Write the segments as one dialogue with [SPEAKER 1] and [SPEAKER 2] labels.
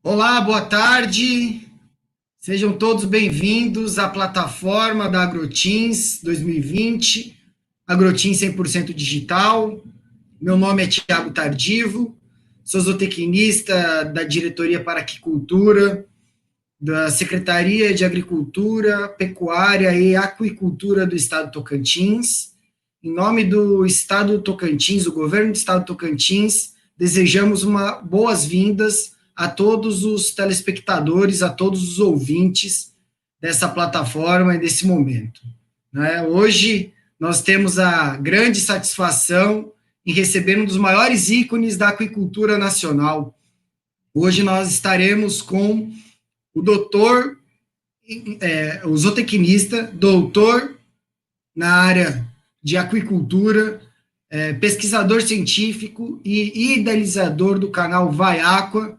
[SPEAKER 1] Olá, boa tarde. Sejam todos bem-vindos à plataforma da AgroTeams 2020, AgroTeams 100% digital. Meu nome é Tiago Tardivo, sou zootecnista da Diretoria para Aquicultura, da Secretaria de Agricultura, Pecuária e Aquicultura do Estado do Tocantins. Em nome do Estado do Tocantins, do governo do Estado do Tocantins, desejamos boas-vindas a todos os telespectadores, a todos os ouvintes dessa plataforma e desse momento. Hoje nós temos a grande satisfação em receber um dos maiores ícones da aquicultura nacional. Hoje nós estaremos com o doutor, o zootecnista, doutor na área de aquicultura, pesquisador científico e idealizador do canal Vai Aqua,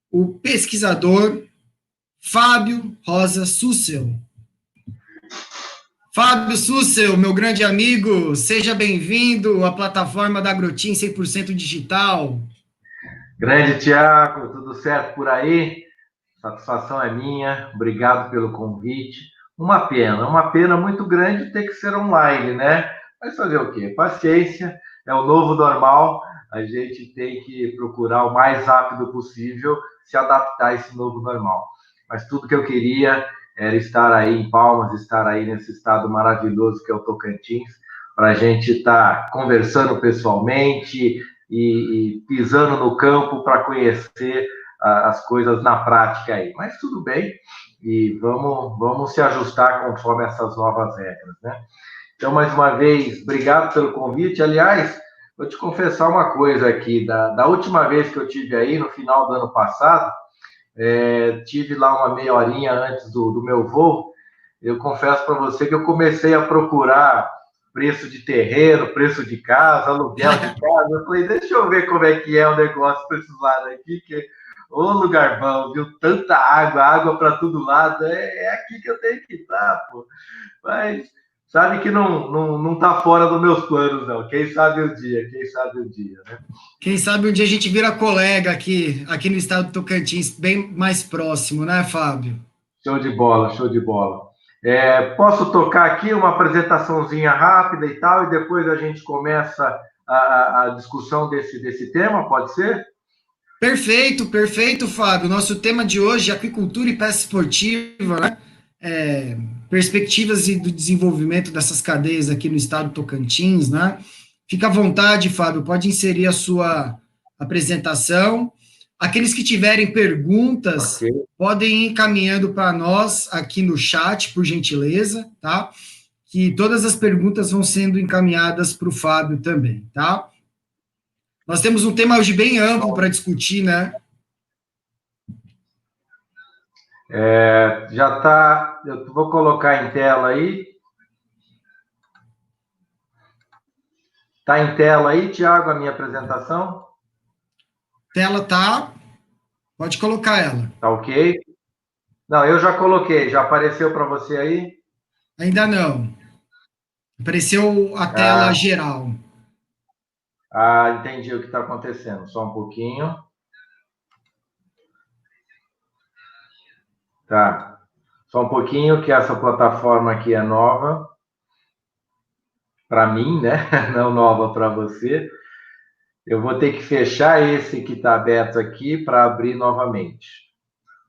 [SPEAKER 1] o pesquisador Fábio Rosa Sussel. Fábio Sussel, meu grande amigo, seja bem-vindo à plataforma da AgroTeams 100% digital.
[SPEAKER 2] Grande Tiago, tudo certo por aí? Satisfação é minha, obrigado pelo convite. Uma pena muito grande ter que ser online, né? Mas fazer o quê? Paciência, é o novo normal, a gente tem que procurar o mais rápido possível se adaptar a esse novo normal. Mas tudo que eu queria era estar aí em Palmas, estar aí nesse estado maravilhoso que é o Tocantins, para a gente estar conversando pessoalmente e pisando no campo para conhecer as coisas na prática aí. Mas tudo bem, e vamos se ajustar conforme essas novas regras, né? Então, mais uma vez, obrigado pelo convite. Aliás, vou te confessar uma coisa aqui. Da última vez que eu tive aí, no final do ano passado, tive lá uma meia horinha antes do meu voo. Eu confesso para você que eu comecei a procurar preço de terreno, preço de casa, aluguel de casa. Eu falei, deixa eu ver como é que é o negócio para esses lados aqui, que ô lugar bom, viu? Tanta água para todo lado. É aqui que eu tenho que estar, pô. Mas sabe que não está fora dos meus planos, não. Quem sabe o dia, né?
[SPEAKER 1] Quem sabe um dia a gente vira colega aqui no estado do Tocantins, bem mais próximo, né, Fábio?
[SPEAKER 2] Show de bola, show de bola. Posso tocar aqui uma apresentaçãozinha rápida e tal, e depois a gente começa a discussão desse tema, pode ser?
[SPEAKER 1] Perfeito, Fábio. Nosso tema de hoje é aquicultura e pesca esportiva, né? Perspectivas do desenvolvimento dessas cadeias aqui no estado do Tocantins, né? Fica à vontade, Fábio, pode inserir a sua apresentação. Aqueles que tiverem perguntas,
[SPEAKER 2] Okay.
[SPEAKER 1] podem ir encaminhando para nós aqui no chat, por gentileza, tá? Que todas as perguntas vão sendo encaminhadas para o Fábio também, tá? Nós temos um tema hoje bem amplo para discutir, né?
[SPEAKER 2] Já está, eu vou colocar em tela aí. Está em tela aí, Tiago, a minha apresentação?
[SPEAKER 1] Tela tá, pode colocar ela.
[SPEAKER 2] Tá ok? Não, eu já coloquei, já apareceu para você aí?
[SPEAKER 1] Ainda não. Apareceu a tela geral.
[SPEAKER 2] Entendi o que está acontecendo. Só um pouquinho. Tá. Só um pouquinho, que essa plataforma aqui é nova. Para mim, né? Não nova para você. Eu vou ter que fechar esse que está aberto aqui para abrir novamente.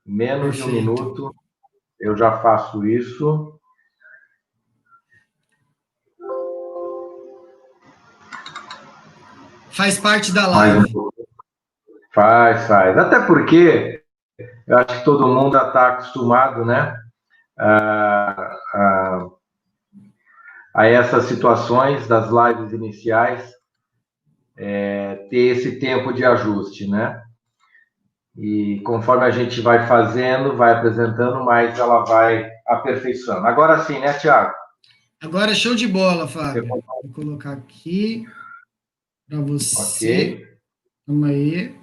[SPEAKER 2] Menos de um minuto, eu já faço isso.
[SPEAKER 1] Faz parte da live.
[SPEAKER 2] Faz. Até porque eu acho que todo mundo já está acostumado, né? A essas situações das lives iniciais, ter esse tempo de ajuste, né? E conforme a gente vai fazendo, vai apresentando, mais ela vai aperfeiçoando. Agora sim, né, Tiago?
[SPEAKER 1] Agora show de bola, Fábio. Vou colocar aqui para você.
[SPEAKER 2] Ok.
[SPEAKER 1] Calma aí.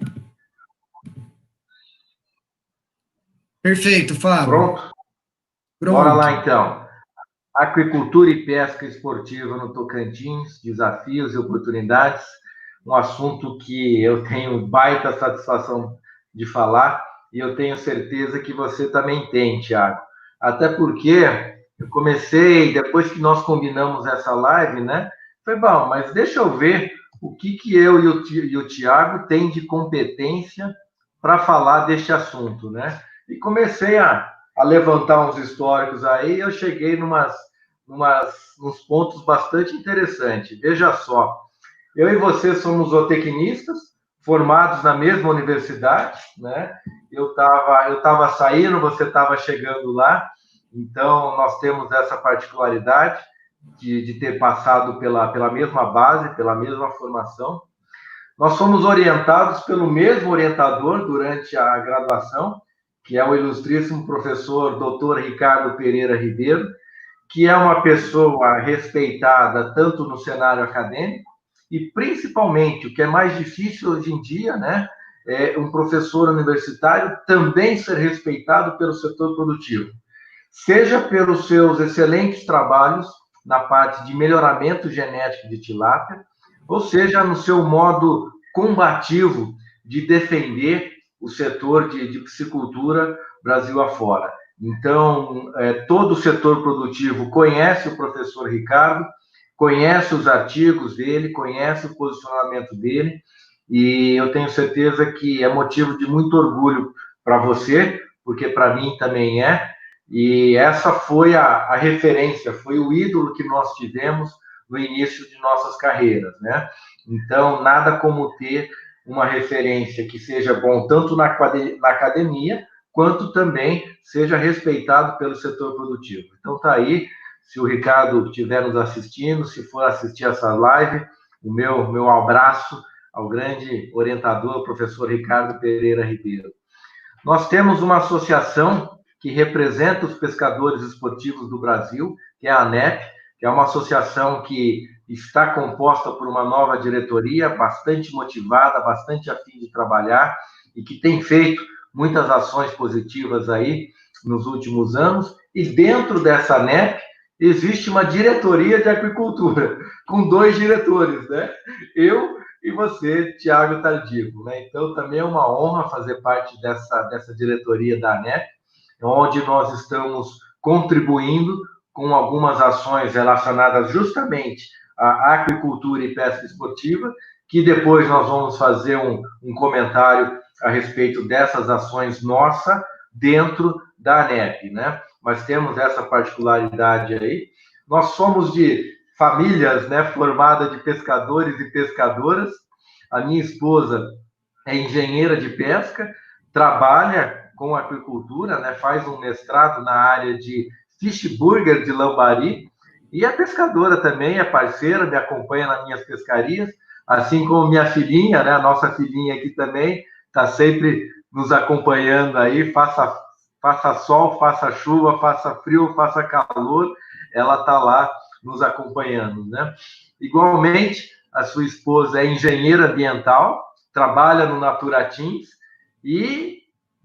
[SPEAKER 1] Perfeito, Fábio.
[SPEAKER 2] Pronto? Bora lá, então. Aquicultura e pesca esportiva no Tocantins, desafios e oportunidades. Um assunto que eu tenho baita satisfação de falar, e eu tenho certeza que você também tem, Tiago. Até porque eu comecei, depois que nós combinamos essa live, né? Foi bom, mas deixa eu ver o que eu e o Tiago tem de competência para falar deste assunto, né? E comecei a levantar uns históricos aí, eu cheguei nos pontos bastante interessantes. Veja só, eu e você somos zootecnistas, formados na mesma universidade, né? Eu tava saindo, você estava chegando lá, então nós temos essa particularidade de ter passado pela mesma base, pela mesma formação. Nós somos orientados pelo mesmo orientador durante a graduação, que é o ilustríssimo professor Dr. Ricardo Pereira Ribeiro, que é uma pessoa respeitada tanto no cenário acadêmico e principalmente, o que é mais difícil hoje em dia, né, é um professor universitário também ser respeitado pelo setor produtivo, seja pelos seus excelentes trabalhos na parte de melhoramento genético de tilápia, ou seja, no seu modo combativo de defender o setor de piscicultura Brasil afora. Então, todo o setor produtivo conhece o professor Ricardo, conhece os artigos dele, conhece o posicionamento dele, e eu tenho certeza que é motivo de muito orgulho para você, porque para mim também é, e essa foi a referência, foi o ídolo que nós tivemos no início de nossas carreiras, né? Então, nada como ter uma referência que seja bom tanto na academia, quanto também seja respeitado pelo setor produtivo. Então, tá aí, se o Ricardo estiver nos assistindo, se for assistir essa live, o meu abraço ao grande orientador, professor Ricardo Pereira Ribeiro. Nós temos uma associação que representa os pescadores esportivos do Brasil, que é a ANEP, que é uma associação que está composta por uma nova diretoria, bastante motivada, bastante afim de trabalhar e que tem feito muitas ações positivas aí nos últimos anos. E dentro dessa ANEP existe uma diretoria de aquicultura, com 2 diretores, né? Eu e você, Tiago Tardivo, né? Então, também é uma honra fazer parte dessa diretoria da ANEP, onde nós estamos contribuindo com algumas ações relacionadas justamente à aquicultura e pesca esportiva, que depois nós vamos fazer um comentário a respeito dessas ações nossas dentro da ANEP, né? Mas temos essa particularidade aí. Nós somos de famílias, né, formadas de pescadores e pescadoras. A minha esposa é engenheira de pesca, trabalha com aquicultura, né, faz um mestrado na área de fish burger de Lambari, e é pescadora também, é parceira, me acompanha nas minhas pescarias, assim como minha filhinha, né, a nossa filhinha aqui também, está sempre nos acompanhando aí, faça sol, faça chuva, faça frio, faça calor, ela está lá nos acompanhando, né? Igualmente, a sua esposa é engenheira ambiental, trabalha no Naturatins e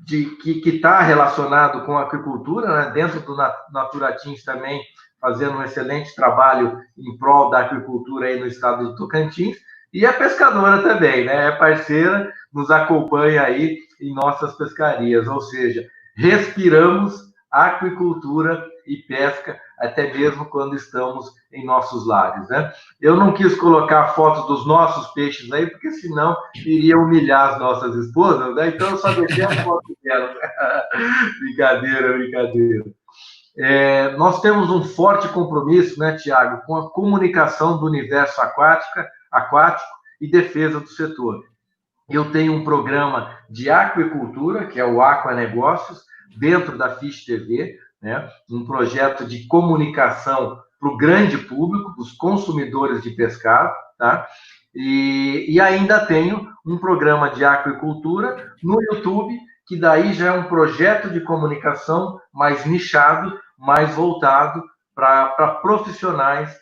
[SPEAKER 2] que está relacionado com a aquicultura, né? Dentro do Naturatins também, fazendo um excelente trabalho em prol da aquicultura aí no estado de Tocantins, e é pescadora também, né? É parceira, nos acompanha aí em nossas pescarias, ou seja, respiramos aquicultura e pesca, até mesmo quando estamos em nossos lares, né? Eu não quis colocar fotos dos nossos peixes aí, porque senão iria humilhar as nossas esposas, né? Então eu só deixei a foto delas. Brincadeira, brincadeira. Nós temos um forte compromisso, né, Tiago, com a comunicação do universo aquático e defesa do setor. Eu tenho um programa de aquicultura, que é o Aqua Negócios, dentro da Fish TV, né? Um projeto de comunicação para o grande público, os consumidores de pescado, tá? E ainda tenho um programa de aquicultura no YouTube, que daí já é um projeto de comunicação mais nichado, mais voltado para profissionais,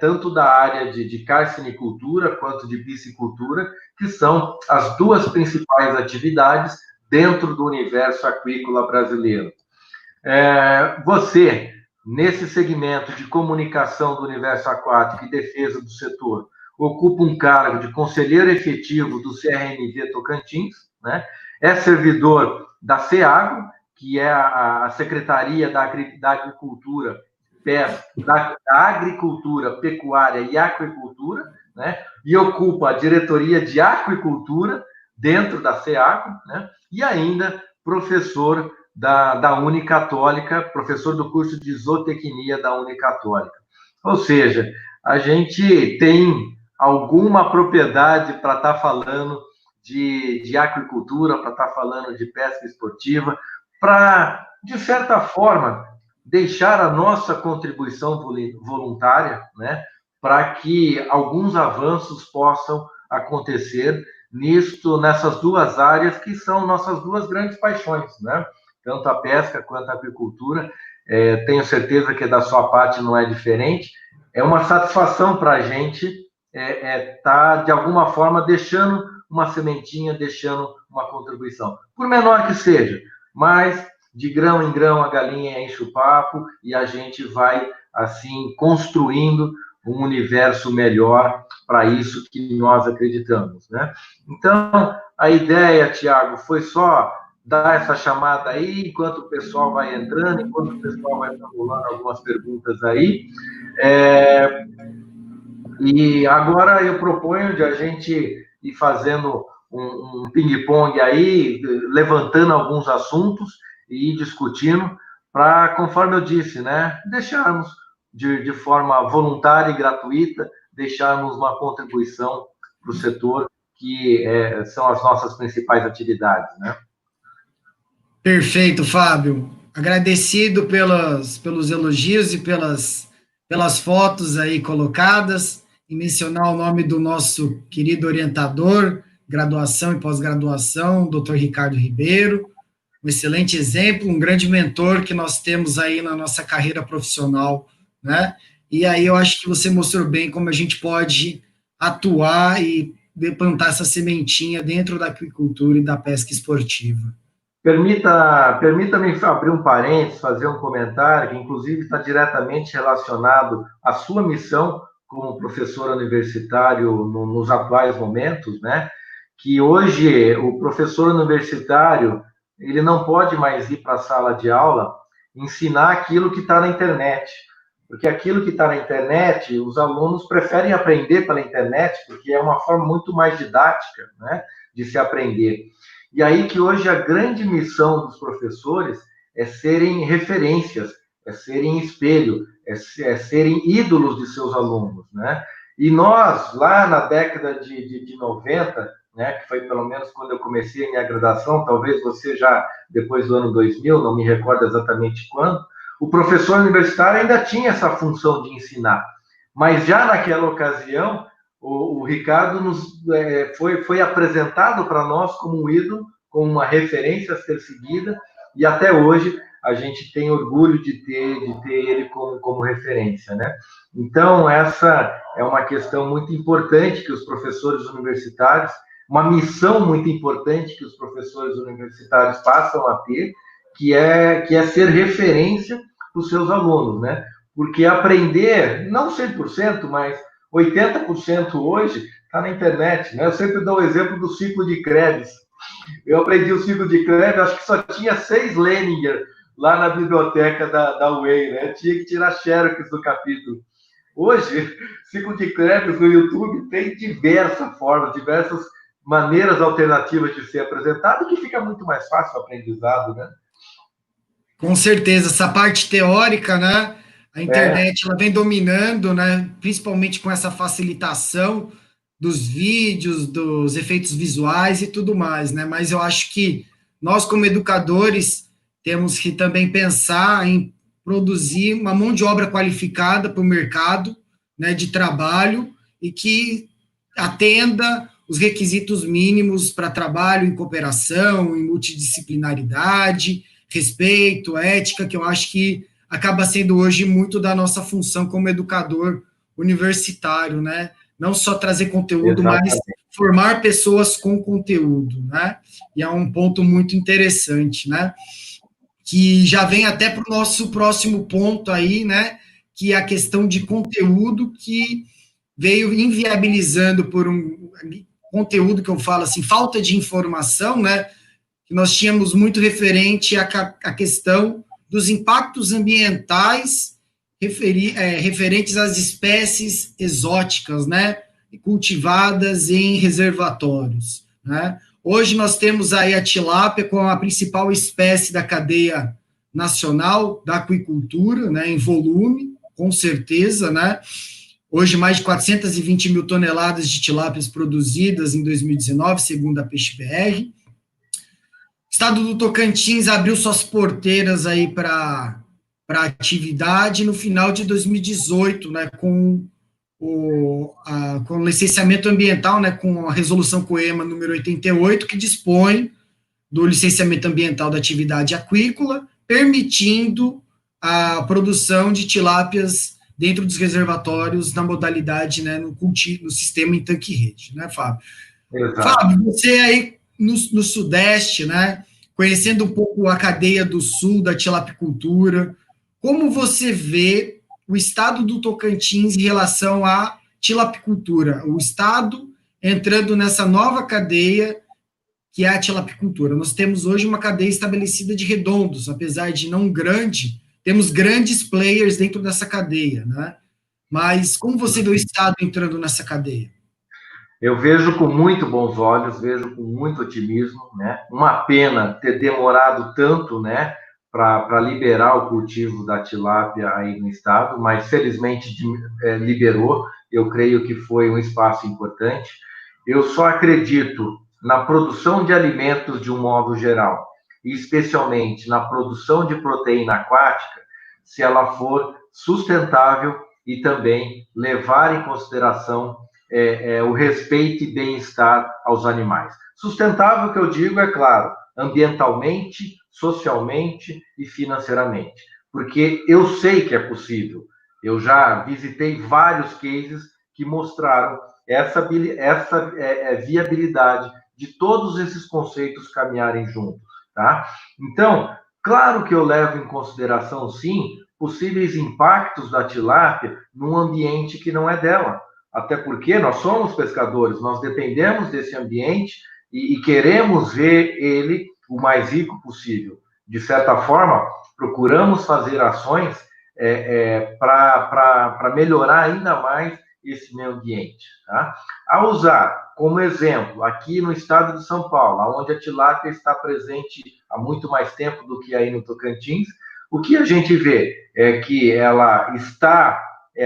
[SPEAKER 2] tanto da área de carcinicultura quanto de piscicultura, que são as 2 principais atividades dentro do universo aquícola brasileiro. Você, nesse segmento de comunicação do universo aquático e defesa do setor, ocupa um cargo de conselheiro efetivo do CRMV Tocantins, né? É servidor da SEAGRO, que é a Secretaria da Agricultura, da Agricultura, Pecuária e Aquicultura, né? E ocupa a diretoria de aquicultura dentro da SEAGRO, né? E ainda professor da Unicatólica, professor do curso de zootecnia da Unicatólica. Ou seja, a gente tem alguma propriedade para estar falando de aquicultura, para estar falando de pesca esportiva, para, de certa forma, deixar a nossa contribuição voluntária, né, para que alguns avanços possam acontecer nessas duas áreas que são nossas duas grandes paixões, né? Tanto a pesca quanto a agricultura. Tenho certeza que da sua parte não é diferente. É uma satisfação para a gente estar, de alguma forma, deixando uma sementinha, deixando uma contribuição. Por menor que seja, mas de grão em grão a galinha enche o papo e a gente vai, assim, construindo um universo melhor para isso que nós acreditamos, né? Então, a ideia, Tiago, foi só dar essa chamada aí, enquanto o pessoal vai entrando, enquanto o pessoal vai formulando algumas perguntas aí. E agora eu proponho de a gente ir fazendo um ping-pong aí, levantando alguns assuntos e ir discutindo, para, conforme eu disse, né, deixarmos de forma voluntária e gratuita, deixarmos uma contribuição para o setor, que são as nossas principais atividades, né?
[SPEAKER 1] Perfeito, Fábio. Agradecido pelos elogios e pelas fotos aí colocadas, e mencionar o nome do nosso querido orientador, graduação e pós-graduação, Dr. Ricardo Ribeiro, um excelente exemplo, um grande mentor que nós temos aí na nossa carreira profissional, né? E aí eu acho que você mostrou bem como a gente pode atuar e plantar essa sementinha dentro da aquicultura e da pesca esportiva.
[SPEAKER 2] Permita-me abrir um parênteses, fazer um comentário que, inclusive, está diretamente relacionado à sua missão como professor universitário nos atuais momentos, né? Que hoje o professor universitário ele não pode mais ir para a sala de aula ensinar aquilo que está na internet, porque aquilo que está na internet, os alunos preferem aprender pela internet, porque é uma forma muito mais didática, né, de se aprender. E aí que hoje a grande missão dos professores é serem referências, é serem espelho, é serem ídolos de seus alunos, né? E nós, lá na década de 90, né, que foi pelo menos quando eu comecei a minha graduação, talvez você já depois do ano 2000, não me recordo exatamente quando, o professor universitário ainda tinha essa função de ensinar. Mas já naquela ocasião, o Ricardo foi apresentado para nós como um ídolo, como uma referência a ser seguida, e até hoje a gente tem orgulho de ter ele como referência, né? Então, essa é uma questão muito importante que os professores universitários, uma missão muito importante que os professores universitários passam a ter, que é ser referência para os seus alunos, né? Porque aprender, não 100%, mas 80% hoje está na internet, né? Eu sempre dou o exemplo do ciclo de Krebs. Eu aprendi o ciclo de Krebs, acho que só tinha 6 Leninger lá na biblioteca da UEI, né? Tinha que tirar xerox do capítulo. Hoje, ciclo de Krebs no YouTube tem diversas formas, diversas maneiras alternativas de ser apresentado, que fica muito mais fácil o aprendizado, né?
[SPEAKER 1] Com certeza, essa parte teórica, né? A internet ela vem dominando, né? Principalmente com essa facilitação dos vídeos, dos efeitos visuais e tudo mais, né? Mas eu acho que nós, como educadores, temos que também pensar em produzir uma mão de obra qualificada para o mercado, né, de trabalho e que atenda os requisitos mínimos para trabalho em cooperação, em multidisciplinaridade, respeito, ética, que eu acho que acaba sendo hoje muito da nossa função como educador universitário, né? Não só trazer conteúdo, exatamente, mas formar pessoas com conteúdo, né? E é um ponto muito interessante, né? Que já vem até para o nosso próximo ponto aí, né? Que é a questão de conteúdo que veio inviabilizando por um conteúdo que eu falo assim, falta de informação, né? que nós tínhamos muito referente à questão dos impactos ambientais referentes às espécies exóticas, né, cultivadas em reservatórios, né. Hoje nós temos aí a tilápia como a principal espécie da cadeia nacional da aquicultura, né, em volume, com certeza, né. Hoje, mais de 420 mil toneladas de tilápias produzidas em 2019, segundo a Peixe-BR. O estado do Tocantins abriu suas porteiras aí para atividade no final de 2018, né, com o licenciamento ambiental, né, com a resolução COEMA número 88, que dispõe do licenciamento ambiental da atividade aquícola, permitindo a produção de tilápias dentro dos reservatórios na modalidade, né, no sistema em tanque-rede, né, Fábio? Exato. Fábio, você aí no Sudeste, né, conhecendo um pouco a cadeia do Sul da tilapicultura, como você vê o estado do Tocantins em relação à tilapicultura, o estado entrando nessa nova cadeia que é a tilapicultura? Nós temos hoje uma cadeia estabelecida de redondos, apesar de não grande, temos grandes players dentro dessa cadeia, né? Mas como você vê o estado entrando nessa cadeia?
[SPEAKER 2] Eu vejo com muito bons olhos, vejo com muito otimismo, né? Uma pena ter demorado tanto, né, para liberar o cultivo da tilápia aí no estado, mas felizmente liberou. Eu creio que foi um espaço importante. Eu só acredito na produção de alimentos de um modo geral, e especialmente na produção de proteína aquática, se ela for sustentável e também levar em consideração o respeito e bem-estar aos animais. Sustentável, que eu digo, é claro, ambientalmente, socialmente e financeiramente, porque eu sei que é possível. Eu já visitei vários cases que mostraram essa viabilidade de todos esses conceitos caminharem juntos, tá? Então, claro que eu levo em consideração, sim, possíveis impactos da tilápia num ambiente que não é dela. Até porque nós somos pescadores, nós dependemos desse ambiente e queremos ver ele o mais rico possível. De certa forma, procuramos fazer ações para melhorar ainda mais esse meio ambiente. Tá? A usar como exemplo, aqui no estado de São Paulo, onde a tilápia está presente há muito mais tempo do que aí no Tocantins, o que a gente vê é que ela está...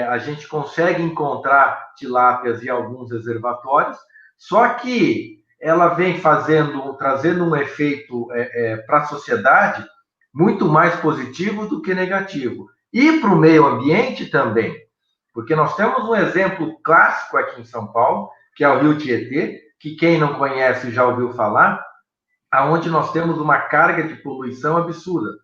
[SPEAKER 2] a gente consegue encontrar tilápias em alguns reservatórios, só que ela vem trazendo um efeito para a sociedade muito mais positivo do que negativo. E para o meio ambiente também, porque nós temos um exemplo clássico aqui em São Paulo, que é o Rio Tietê, que quem não conhece já ouviu falar, aonde nós temos uma carga de poluição absurda.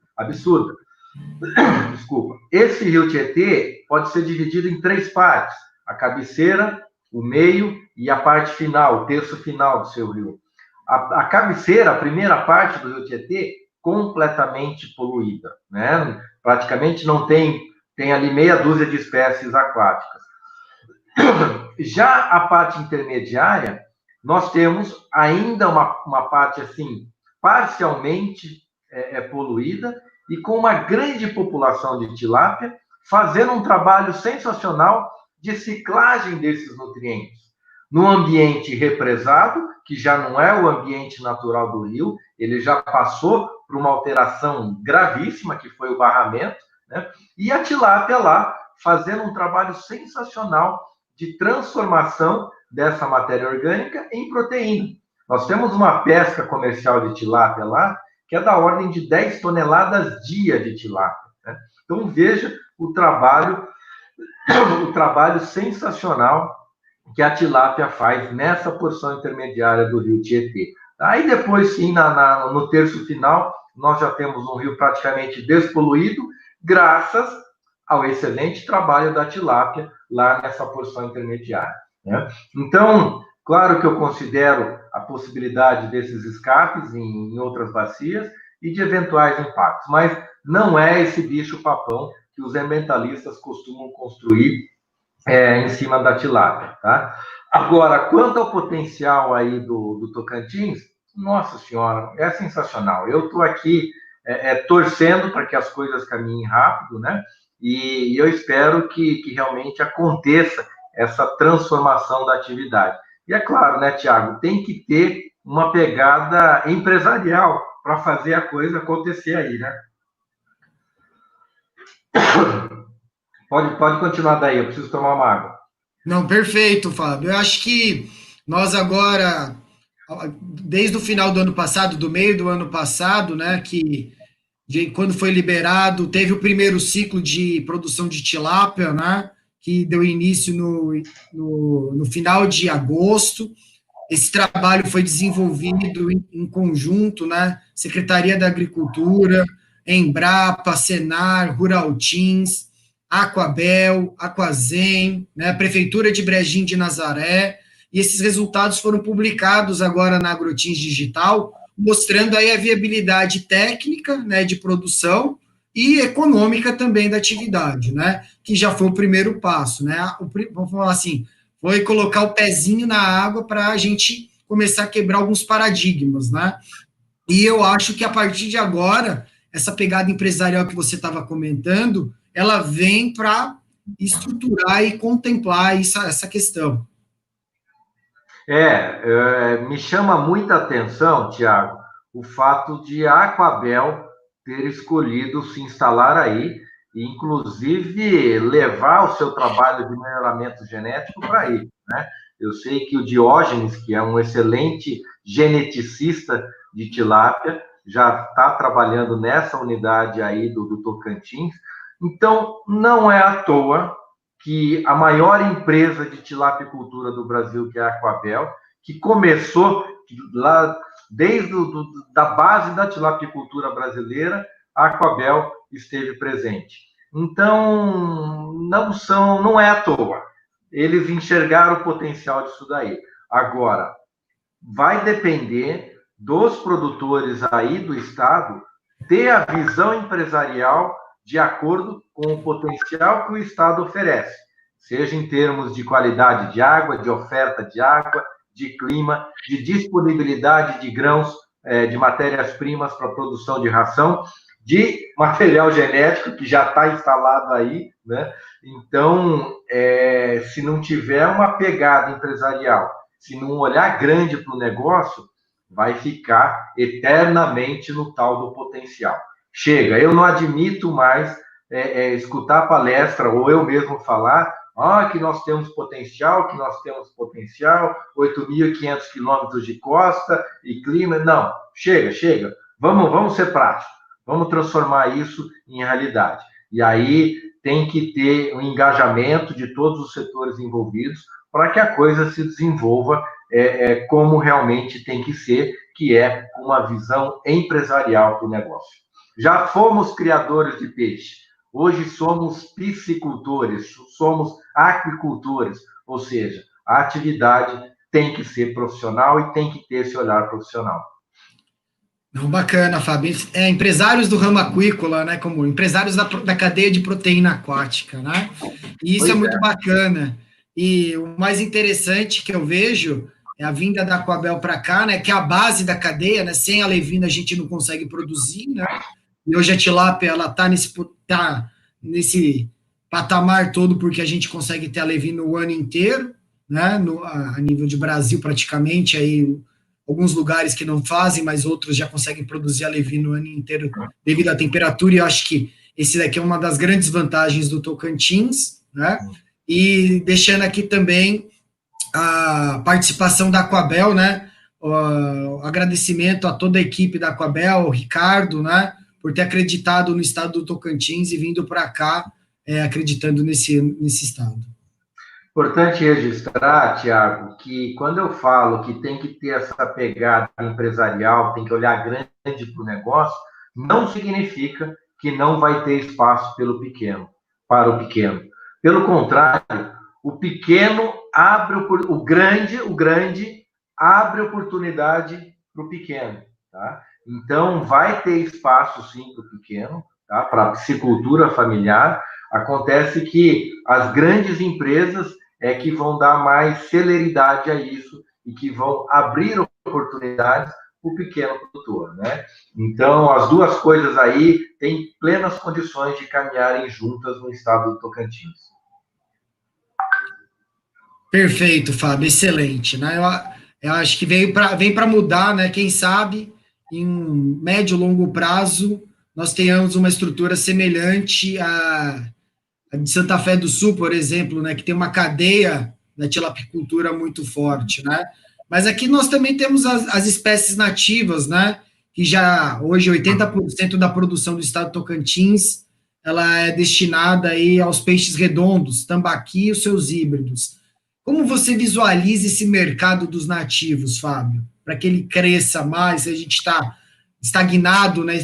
[SPEAKER 2] Desculpa. Esse rio Tietê pode ser dividido em 3 partes: a cabeceira, o meio e a parte final, o terço final do seu rio. A cabeceira, a primeira parte do rio Tietê, completamente poluída, né? Praticamente não tem ali meia dúzia de espécies aquáticas. Já a parte intermediária, nós temos ainda uma parte assim, parcialmente poluída, e com uma grande população de tilápia, fazendo um trabalho sensacional de ciclagem desses nutrientes. No ambiente represado, que já não é o ambiente natural do rio, ele já passou por uma alteração gravíssima, que foi o barramento, né? E a tilápia lá, fazendo um trabalho sensacional de transformação dessa matéria orgânica em proteína. Nós temos uma pesca comercial de tilápia lá, que é da ordem de 10 toneladas dia de tilápia, né? Então, veja o trabalho sensacional que a tilápia faz nessa porção intermediária do rio Tietê. Aí depois, sim, no terço final, nós já temos um rio praticamente despoluído, graças ao excelente trabalho da tilápia lá nessa porção intermediária, né? Então, claro que eu considero a possibilidade desses escapes em outras bacias e de eventuais impactos, mas não é esse bicho-papão que os ambientalistas costumam construir em cima da tilápia, tá? Agora, quanto ao potencial aí do Tocantins, nossa senhora, é sensacional. Eu estou aqui torcendo para que as coisas caminhem rápido, né? E eu espero que realmente aconteça essa transformação da atividade. E é claro, né, Tiago, tem que ter uma pegada empresarial para fazer a coisa acontecer aí, né? Pode continuar daí, eu preciso tomar uma água.
[SPEAKER 1] Não, perfeito, Fábio. Eu acho que nós agora, desde o final do ano passado, do meio do ano passado, né, quando foi liberado, teve o primeiro ciclo de produção de tilápia, né, que deu início no final de agosto. Esse trabalho foi desenvolvido em conjunto, né, Secretaria da Agricultura, Embrapa, Senar, Rural Teams, Aquabel, Aquazen, né, Prefeitura de Brejinho de Nazaré, e esses resultados foram publicados agora na AgroTeams Digital, mostrando aí a viabilidade técnica, né, de produção e econômica também da atividade, né, que já foi o primeiro passo, né, vamos falar assim, foi colocar o pezinho na água para a gente começar a quebrar alguns paradigmas, né, e eu acho que a partir de agora, essa pegada empresarial que você estava comentando, ela vem para estruturar e contemplar essa questão.
[SPEAKER 2] Me chama muita atenção, Tiago, o fato de a Aquabel ter escolhido se instalar aí e, inclusive, levar o seu trabalho de melhoramento genético para aí, né? Eu sei que o Diógenes, que é um excelente geneticista de tilápia, já está trabalhando nessa unidade aí do Tocantins. Então, não é à toa que a maior empresa de tilapicultura do Brasil, que é a Aquabel, que começou lá desde da base da tilapicultura brasileira, a Aquabel esteve presente. Então, não é à toa. Eles enxergaram o potencial disso daí. Agora, vai depender dos produtores aí do estado ter a visão empresarial de acordo com o potencial que o estado oferece, seja em termos de qualidade de água, de oferta de água, de clima, de disponibilidade de grãos, de matérias-primas para produção de ração, de material genético que já está instalado aí, né? Então, se não tiver uma pegada empresarial, se não olhar grande para o negócio, vai ficar eternamente no tal do potencial. Chega, eu não admito mais escutar a palestra ou eu mesmo falar que nós temos potencial, 8.500 quilômetros de costa e clima. Não, chega. Vamos ser práticos. Vamos transformar isso em realidade. E aí tem que ter um engajamento de todos os setores envolvidos para que a coisa se desenvolva como realmente tem que ser, que é uma visão empresarial para o negócio. Já fomos criadores de peixe, hoje somos piscicultores, somos aquicultores, ou seja, a atividade tem que ser profissional e tem que ter esse olhar profissional.
[SPEAKER 1] Não, bacana, Fábio. Empresários do ramo aquícola, né, como empresários da cadeia de proteína aquática, né? E isso é muito bacana. E o mais interessante que eu vejo é a vinda da Aquabel para cá, né, que é a base da cadeia, né? Sem a levina a gente não consegue produzir, né? E hoje a tilápia ela tá nesse patamar todo porque a gente consegue ter a levina o ano inteiro, né? A nível de Brasil praticamente aí alguns lugares que não fazem, mas outros já conseguem produzir a levina o ano inteiro devido à temperatura, e eu acho que esse daqui é uma das grandes vantagens do Tocantins, né? E deixando aqui também a participação da Aquabel, né? O agradecimento a toda a equipe da Aquabel, o Ricardo, né? Por ter acreditado no estado do Tocantins e vindo para cá acreditando nesse estado.
[SPEAKER 2] Importante registrar, Tiago, que quando eu falo que tem que ter essa pegada empresarial, tem que olhar grande para o negócio, não significa que não vai ter espaço para o pequeno. Pelo contrário, o pequeno abre o grande abre oportunidade para o pequeno, tá? Então vai ter espaço sim para o pequeno, tá? Para a piscicultura familiar. Acontece que as grandes empresas que vão dar mais celeridade a isso e que vão abrir oportunidades, o pequeno produtor, né? Então, as duas coisas aí têm plenas condições de caminharem juntas no estado do Tocantins.
[SPEAKER 1] Perfeito, Fábio, excelente, né? Eu acho que vem para mudar, né? Quem sabe em um médio e longo prazo nós tenhamos uma estrutura semelhante a de Santa Fé do Sul, por exemplo, né? Que tem uma cadeia da tilapicultura muito forte, né? Mas aqui nós também temos as espécies nativas, né? Que já hoje 80% da produção do estado de Tocantins ela é destinada aí aos peixes redondos, tambaqui e os seus híbridos. Como você visualiza esse mercado dos nativos, Fábio? Para que ele cresça mais, a gente está estagnado, né?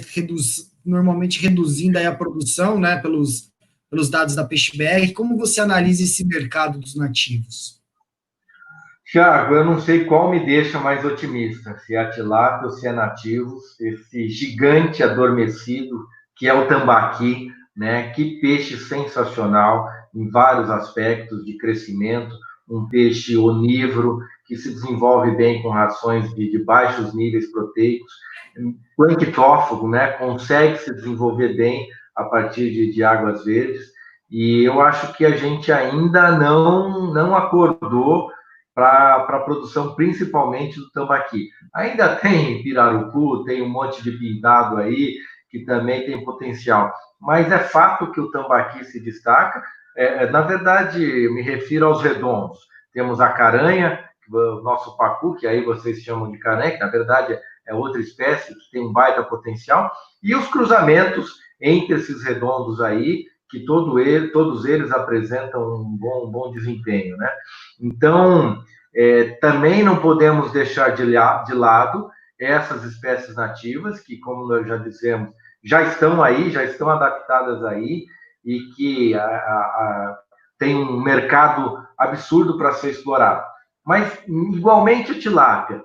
[SPEAKER 1] Normalmente reduzindo aí a produção, né? Pelos dados da Peixe BR. Como você analisa esse mercado dos nativos?
[SPEAKER 2] Tiago, eu não sei qual me deixa mais otimista, se é a tilápia ou se é nativos, esse gigante adormecido que é o tambaqui, né? Que peixe sensacional em vários aspectos de crescimento, um peixe onívoro que se desenvolve bem com rações de baixos níveis proteicos, planctófago, né? Consegue se desenvolver bem a partir de águas verdes, e eu acho que a gente ainda não acordou para a produção, principalmente do tambaqui. Ainda tem pirarucu, tem um monte de pintado aí, que também tem potencial, mas é fato que o tambaqui se destaca. Na verdade, eu me refiro aos redondos. Temos a caranha, o nosso pacu, que aí vocês chamam de caranha, que na verdade é outra espécie, que tem um baita potencial, e os cruzamentos entre esses redondos aí, que todos eles apresentam um bom desempenho, né? Então, também não podemos deixar de lado essas espécies nativas, que, como nós já dissemos, já estão aí, já estão adaptadas aí, e que tem um mercado absurdo para ser explorado. Mas, igualmente, a tilápia,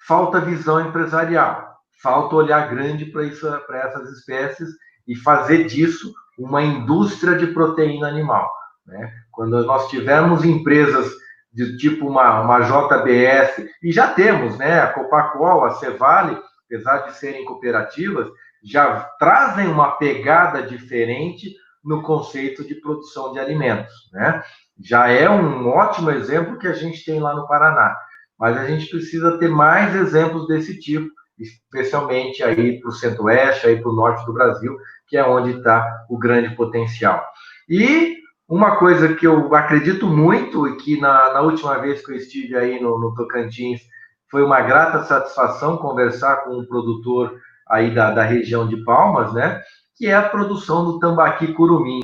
[SPEAKER 2] falta visão empresarial, falta olhar grande para essas espécies e fazer disso uma indústria de proteína animal, né? Quando nós tivermos empresas de tipo uma JBS, e já temos, né? A Copacol, a Cevale, apesar de serem cooperativas, já trazem uma pegada diferente no conceito de produção de alimentos, né? Já é um ótimo exemplo que a gente tem lá no Paraná, mas a gente precisa ter mais exemplos desse tipo, especialmente aí para o centro-oeste, aí para o norte do Brasil, que é onde está o grande potencial. E uma coisa que eu acredito muito, e que na última vez que eu estive aí no Tocantins, foi uma grata satisfação conversar com um produtor aí da região de Palmas, né? Que é a produção do tambaqui curumim,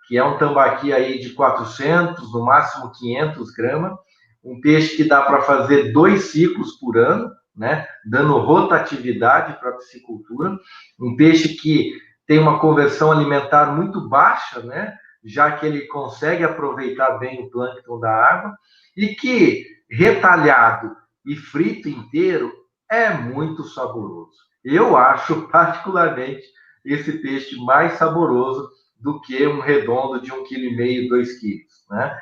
[SPEAKER 2] que é um tambaqui aí de 400, no máximo 500 gramas, um peixe que dá para fazer 2 ciclos por ano, né? Dando rotatividade para a piscicultura, um peixe que tem uma conversão alimentar muito baixa, né? Já que ele consegue aproveitar bem o plâncton da água, e que, retalhado e frito inteiro, é muito saboroso. Eu acho, particularmente, esse peixe mais saboroso do que um redondo de 1,5 kg, 2 quilos, né?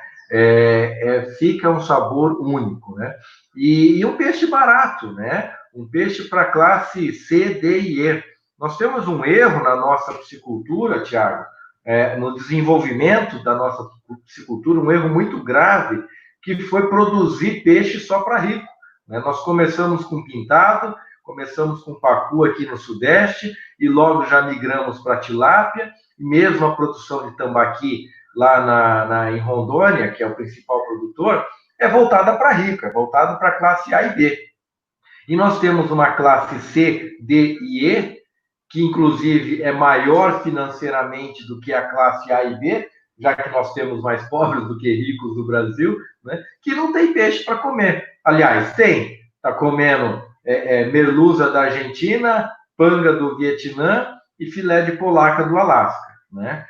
[SPEAKER 2] Fica um sabor único, né? E um peixe barato, né? Um peixe para classe C, D e E. Nós temos um erro na nossa piscicultura, Tiago, no desenvolvimento da nossa piscicultura, um erro muito grave, que foi produzir peixe só para rico, né? Nós começamos com pintado, começamos com pacu aqui no Sudeste, e logo já migramos para tilápia, e mesmo a produção de tambaqui lá em Rondônia, que é o principal produtor, é voltada para rico, é voltada para a classe A e B. E nós temos uma classe C, D e E, que inclusive é maior financeiramente do que a classe A e B, já que nós temos mais pobres do que ricos no Brasil, né? Que não tem peixe para comer. Aliás, tem, está comendo merluza da Argentina, panga do Vietnã e filé de polaca do Alasca, né?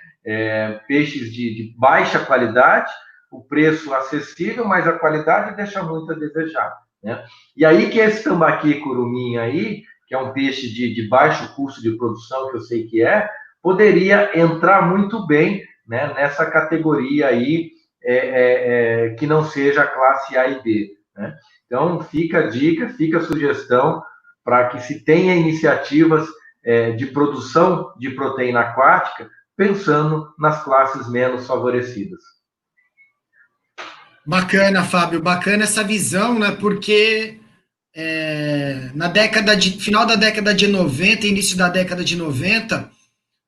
[SPEAKER 2] Peixes de baixa qualidade, o preço acessível, mas a qualidade deixa muito a desejar, né? E aí que esse tambaqui curumim aí, que é um peixe de baixo custo de produção, que eu sei que poderia entrar muito bem, né, nessa categoria aí, que não seja a classe A e B, né? Então, fica a dica, fica a sugestão para que se tenha iniciativas de produção de proteína aquática, pensando nas classes menos favorecidas.
[SPEAKER 1] Bacana, Fábio, bacana essa visão, né? Porque na final da década de 90, início da década de 90,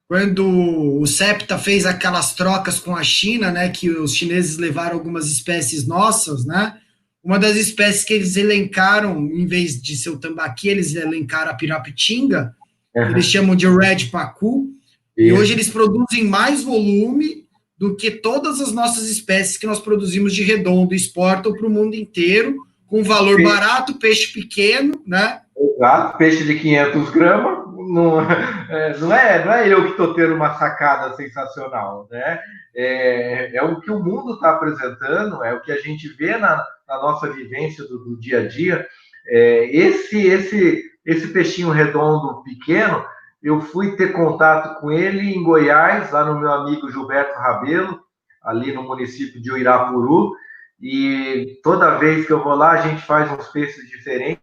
[SPEAKER 1] quando o CEPTA fez aquelas trocas com a China, né, que os chineses levaram algumas espécies nossas, né? Uma das espécies que eles elencaram, em vez de ser o tambaqui, eles elencaram a pirapitinga, que eles chamam de Red Pacu, e hoje eles produzem mais volume do que todas as nossas espécies que nós produzimos de redondo, exportam para o mundo inteiro, com valor barato, peixe pequeno, né?
[SPEAKER 2] Exato, peixe de 500 gramas, não é eu que estou tendo uma sacada sensacional, né? É o que o mundo está apresentando, é o que a gente vê na nossa vivência do dia a dia. Esse peixinho redondo pequeno, eu fui ter contato com ele em Goiás, lá no meu amigo Gilberto Rabelo, ali no município de Uirapuru, e toda vez que eu vou lá, a gente faz uns peixes diferentes,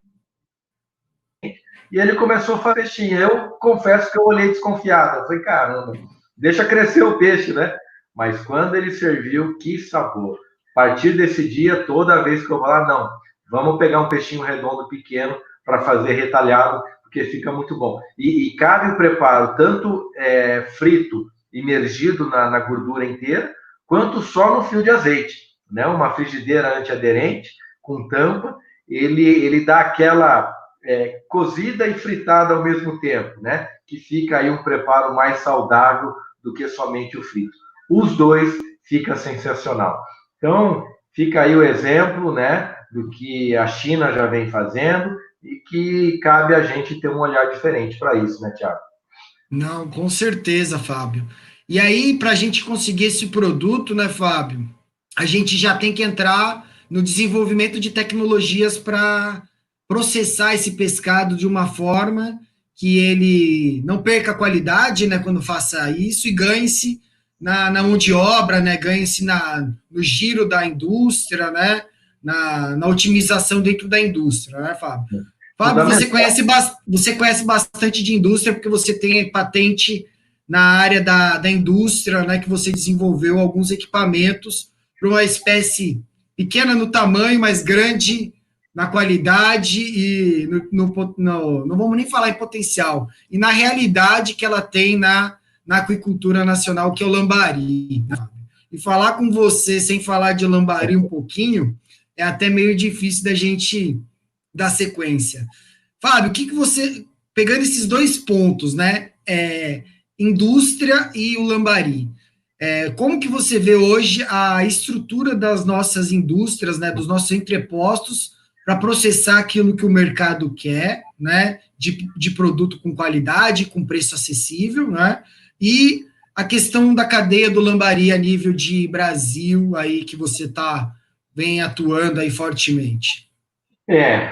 [SPEAKER 2] e ele começou a fazer peixinho. Eu confesso que eu olhei desconfiado. Eu falei, caramba, deixa crescer o peixe, né? Mas quando ele serviu, que sabor. A partir desse dia, toda vez que eu vou lá, não, vamos pegar um peixinho redondo pequeno para fazer retalhado, porque fica muito bom. E cabe o preparo, tanto frito, imergido na gordura inteira, quanto só no fio de azeite. Né? Uma frigideira antiaderente, com tampa, ele dá aquela cozida e fritada ao mesmo tempo, né? Que fica aí um preparo mais saudável do que somente o frito. Os dois fica sensacional. Então, fica aí o exemplo, né, do que a China já vem fazendo e que cabe a gente ter um olhar diferente para isso, né, Tiago?
[SPEAKER 1] Não, com certeza, Fábio. E aí, para a gente conseguir esse produto, né, Fábio, a gente já tem que entrar no desenvolvimento de tecnologias para processar esse pescado de uma forma que ele não perca a qualidade, né, quando faça isso e ganhe-se na mão de obra, né, ganhe-se no giro da indústria, né, na otimização dentro da indústria, né, Fábio? Fábio, você conhece bastante de indústria porque você tem patente na área da indústria, né, que você desenvolveu alguns equipamentos para uma espécie pequena no tamanho, mas grande na qualidade e não vamos nem falar em potencial, e na realidade que ela tem na aquicultura nacional, que é o lambari. Né? E falar com você sem falar de lambari um pouquinho é até meio difícil da gente dar sequência. Fábio, o que você, pegando esses dois pontos, né, indústria e o lambari, como que você vê hoje a estrutura das nossas indústrias, né, dos nossos entrepostos, para processar aquilo que o mercado quer, né, de produto com qualidade, com preço acessível, né, e a questão da cadeia do lambari a nível de Brasil, aí que você vem atuando aí fortemente.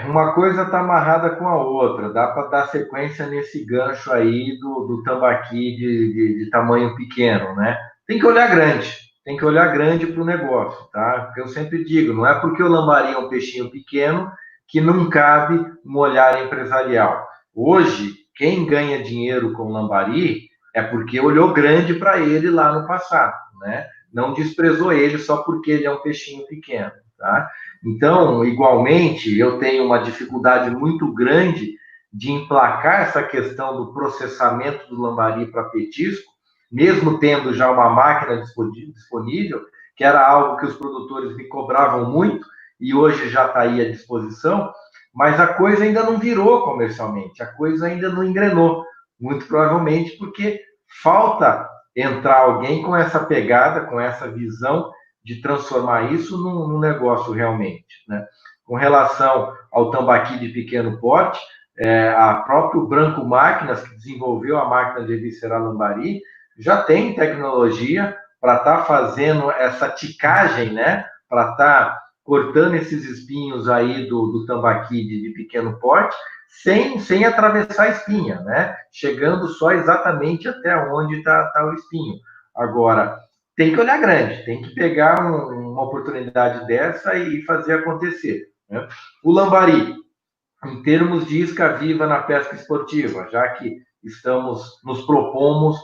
[SPEAKER 2] Uma coisa está amarrada com a outra, dá para dar sequência nesse gancho aí do tambaqui de tamanho pequeno, né? Tem que olhar grande para o negócio, tá? Porque eu sempre digo, não é porque o lambari é um peixinho pequeno que não cabe um olhar empresarial. Hoje, quem ganha dinheiro com lambari é porque olhou grande para ele lá no passado, né? Não desprezou ele só porque ele é um peixinho pequeno, tá? Então, igualmente, eu tenho uma dificuldade muito grande de emplacar essa questão do processamento do lambari para petisco, mesmo tendo já uma máquina disponível, que era algo que os produtores me cobravam muito e hoje já está aí à disposição, mas a coisa ainda não virou comercialmente, a coisa ainda não engrenou, muito provavelmente porque falta entrar alguém com essa pegada, com essa visão de transformar isso num negócio realmente. Né? Com relação ao tambaqui de pequeno porte, a próprio Branco Máquinas, que desenvolveu a máquina de eviscerar lambari, já tem tecnologia para estar fazendo essa ticagem, né? Para estar cortando esses espinhos aí do tambaqui de pequeno porte, sem atravessar a espinha, né? Chegando só exatamente até onde está o espinho. Agora, tem que olhar grande, tem que pegar uma oportunidade dessa e fazer acontecer. Né? O lambari, em termos de isca viva na pesca esportiva, já que nos propomos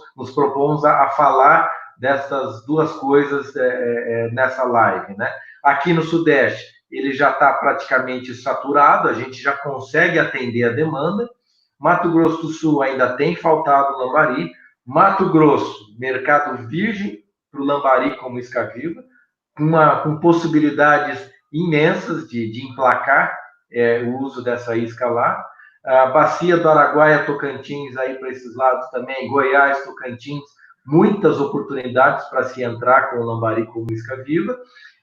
[SPEAKER 2] a falar dessas duas coisas nessa live, né? Aqui no Sudeste, ele já está praticamente saturado, a gente já consegue atender a demanda. Mato Grosso do Sul ainda tem faltado lambari. Mato Grosso, mercado virgem para o lambari como isca viva, com possibilidades imensas de emplacar o uso dessa isca lá. A bacia do Araguaia, Tocantins, aí para esses lados também, Goiás, Tocantins, muitas oportunidades para se entrar com o lambari como isca viva.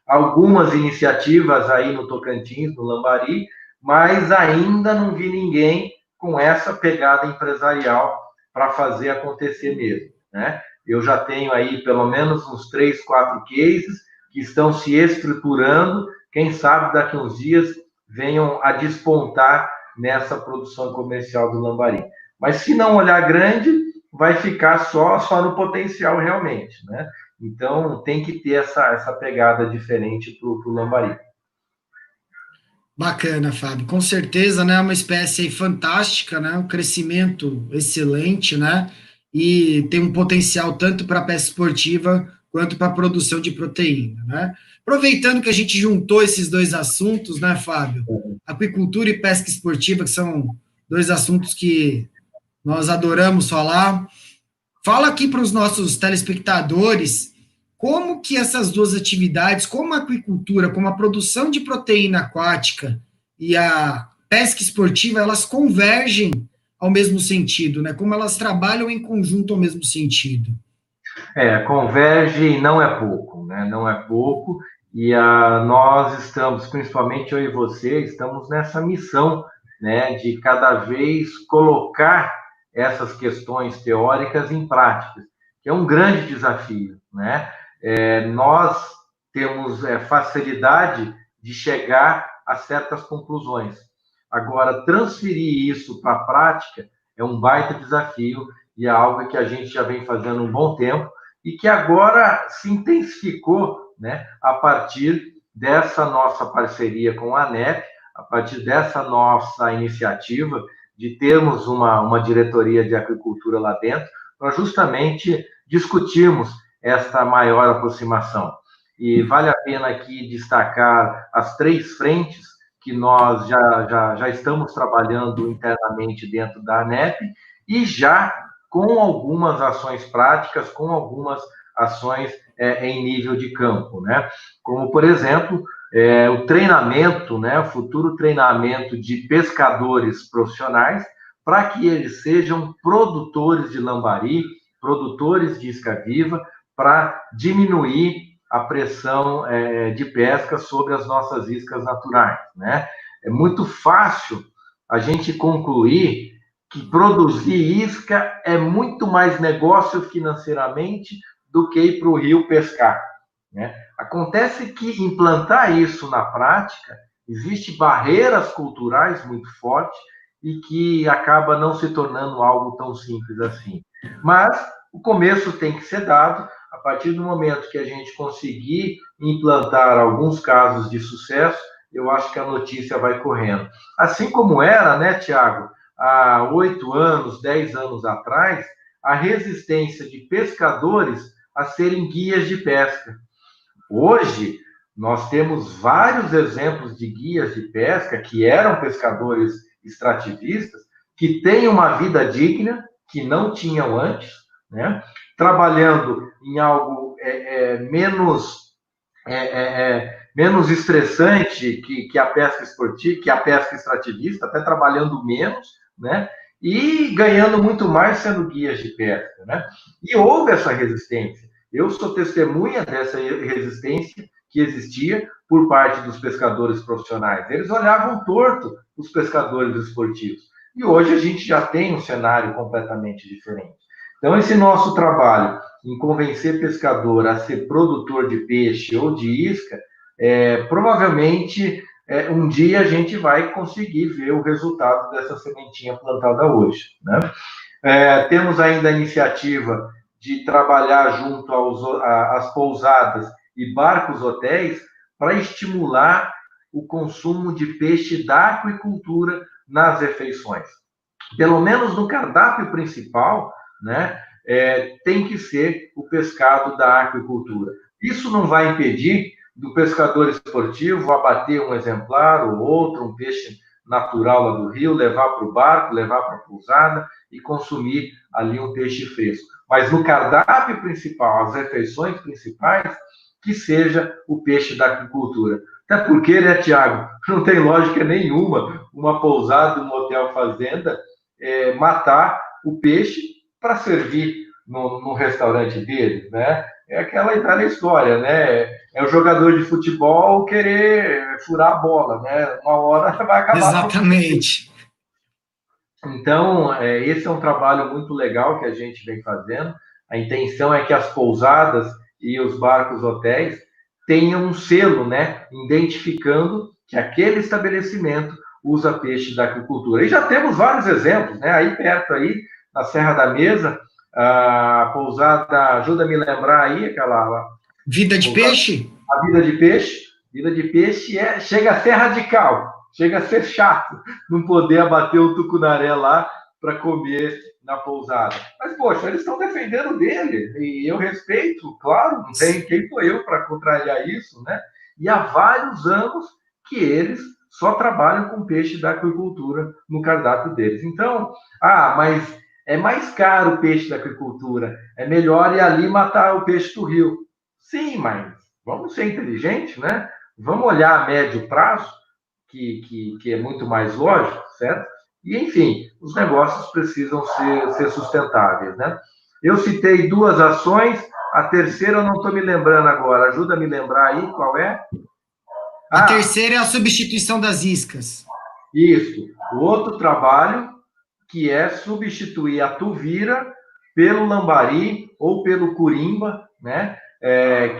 [SPEAKER 2] Algumas iniciativas aí no Tocantins, no lambari, mas ainda não vi ninguém com essa pegada empresarial para fazer acontecer mesmo, né? Eu já tenho aí pelo menos uns 3, 4 cases que estão se estruturando, quem sabe daqui a uns dias venham a despontar nessa produção comercial do lambari. Mas se não olhar grande, vai ficar só no potencial realmente, né? Então tem que ter essa pegada diferente para o lambari.
[SPEAKER 1] Bacana, Fábio. Com certeza, né? É uma espécie aí fantástica, né? Um crescimento excelente, né? E tem um potencial tanto para a pesca esportiva quanto para a produção de proteína, né? Aproveitando que a gente juntou esses dois assuntos, né, Fábio? Aquicultura e pesca esportiva, que são dois assuntos que nós adoramos falar. Fala aqui para os nossos telespectadores como que essas duas atividades, como a aquicultura, como a produção de proteína aquática e a pesca esportiva, elas convergem ao mesmo sentido, né? Como elas trabalham em conjunto ao mesmo sentido.
[SPEAKER 2] Converge não é pouco, né? Não é pouco. E nós estamos, principalmente eu e você, estamos nessa missão, né, de cada vez colocar essas questões teóricas em práticas, que é um grande desafio, né? Nós temos facilidade de chegar a certas conclusões. Agora, transferir isso para a prática é um baita desafio e é algo que a gente já vem fazendo um bom tempo e que agora se intensificou, né, a partir dessa nossa parceria com a ANEP, a partir dessa nossa iniciativa de termos uma diretoria de aquicultura lá dentro, para justamente discutirmos esta maior aproximação. E vale a pena aqui destacar as 3 frentes que nós já estamos trabalhando internamente dentro da ANEP e já com algumas ações práticas, com algumas ações em nível de campo, né? Como, por exemplo, o treinamento, né? O futuro treinamento de pescadores profissionais para que eles sejam produtores de lambari, produtores de isca viva, para diminuir a pressão de pesca sobre as nossas iscas naturais, né? É muito fácil a gente concluir que produzir isca é muito mais negócio financeiramente do que ir para o rio pescar, né? Acontece que implantar isso na prática, existem barreiras culturais muito fortes e que acaba não se tornando algo tão simples assim. Mas o começo tem que ser dado. A partir do momento que a gente conseguir implantar alguns casos de sucesso, eu acho que a notícia vai correndo. Assim como era, né, Tiago, há 8 anos, 10 anos atrás, a resistência de pescadores a serem guias de pesca. Hoje, nós temos vários exemplos de guias de pesca que eram pescadores extrativistas, que têm uma vida digna, que não tinham antes, né? Trabalhando em algo menos estressante que a pesca esportiva, que a pesca extrativista, até trabalhando menos, né? E ganhando muito mais sendo guias de pesca, né? E houve essa resistência. Eu sou testemunha dessa resistência que existia por parte dos pescadores profissionais. Eles olhavam torto os pescadores esportivos. E hoje a gente já tem um cenário completamente diferente. Então, esse nosso trabalho em convencer pescador a ser produtor de peixe ou de isca, provavelmente um dia a gente vai conseguir ver o resultado dessa sementinha plantada hoje, né? Temos ainda a iniciativa de trabalhar junto às pousadas e barcos hotéis para estimular o consumo de peixe da aquicultura nas refeições. Pelo menos no cardápio principal, né, tem que ser o pescado da aquicultura. Isso não vai impedir do pescador esportivo abater um exemplar ou outro, um peixe natural lá do rio, levar para o barco, levar para a pousada e consumir ali um peixe fresco. Mas no cardápio principal, as refeições principais, que seja o peixe da aquicultura. Até porque, né, Tiago, não tem lógica nenhuma uma pousada, um hotel fazenda, matar o peixe para servir no restaurante deles, né? É aquela velha história, né? É o jogador de futebol querer furar a bola, né? Uma hora vai acabar.
[SPEAKER 1] Exatamente.
[SPEAKER 2] Então, esse é um trabalho muito legal que a gente vem fazendo. A intenção é que as pousadas e os barcos hotéis tenham um selo, né? Identificando que aquele estabelecimento usa peixe da aquicultura. E já temos vários exemplos, né? Aí perto, aí, na Serra da Mesa, a pousada, ajuda a me lembrar aí, aquela...
[SPEAKER 1] Vida de
[SPEAKER 2] pousada,
[SPEAKER 1] peixe?
[SPEAKER 2] A vida de peixe. Vida de peixe chega a ser radical, chega a ser chato não poder abater o tucunaré lá para comer na pousada. Mas, poxa, eles estão defendendo dele, e eu respeito, claro, não tem quem sou eu para contrariar isso, né? E há vários anos que eles só trabalham com peixe da aquicultura no cardápio deles. Então, mas é mais caro o peixe da aquicultura, é melhor ir ali matar o peixe do rio. Sim, mas vamos ser inteligentes, né? Vamos olhar a médio prazo, que é muito mais lógico, certo? E, enfim, os negócios precisam ser sustentáveis, né? Eu citei 2 ações, a terceira eu não estou me lembrando agora. Ajuda a me lembrar aí, qual é?
[SPEAKER 1] A terceira é a substituição das iscas.
[SPEAKER 2] Isso. O outro trabalho, que é substituir a tuvira pelo lambari ou pelo curimba, né?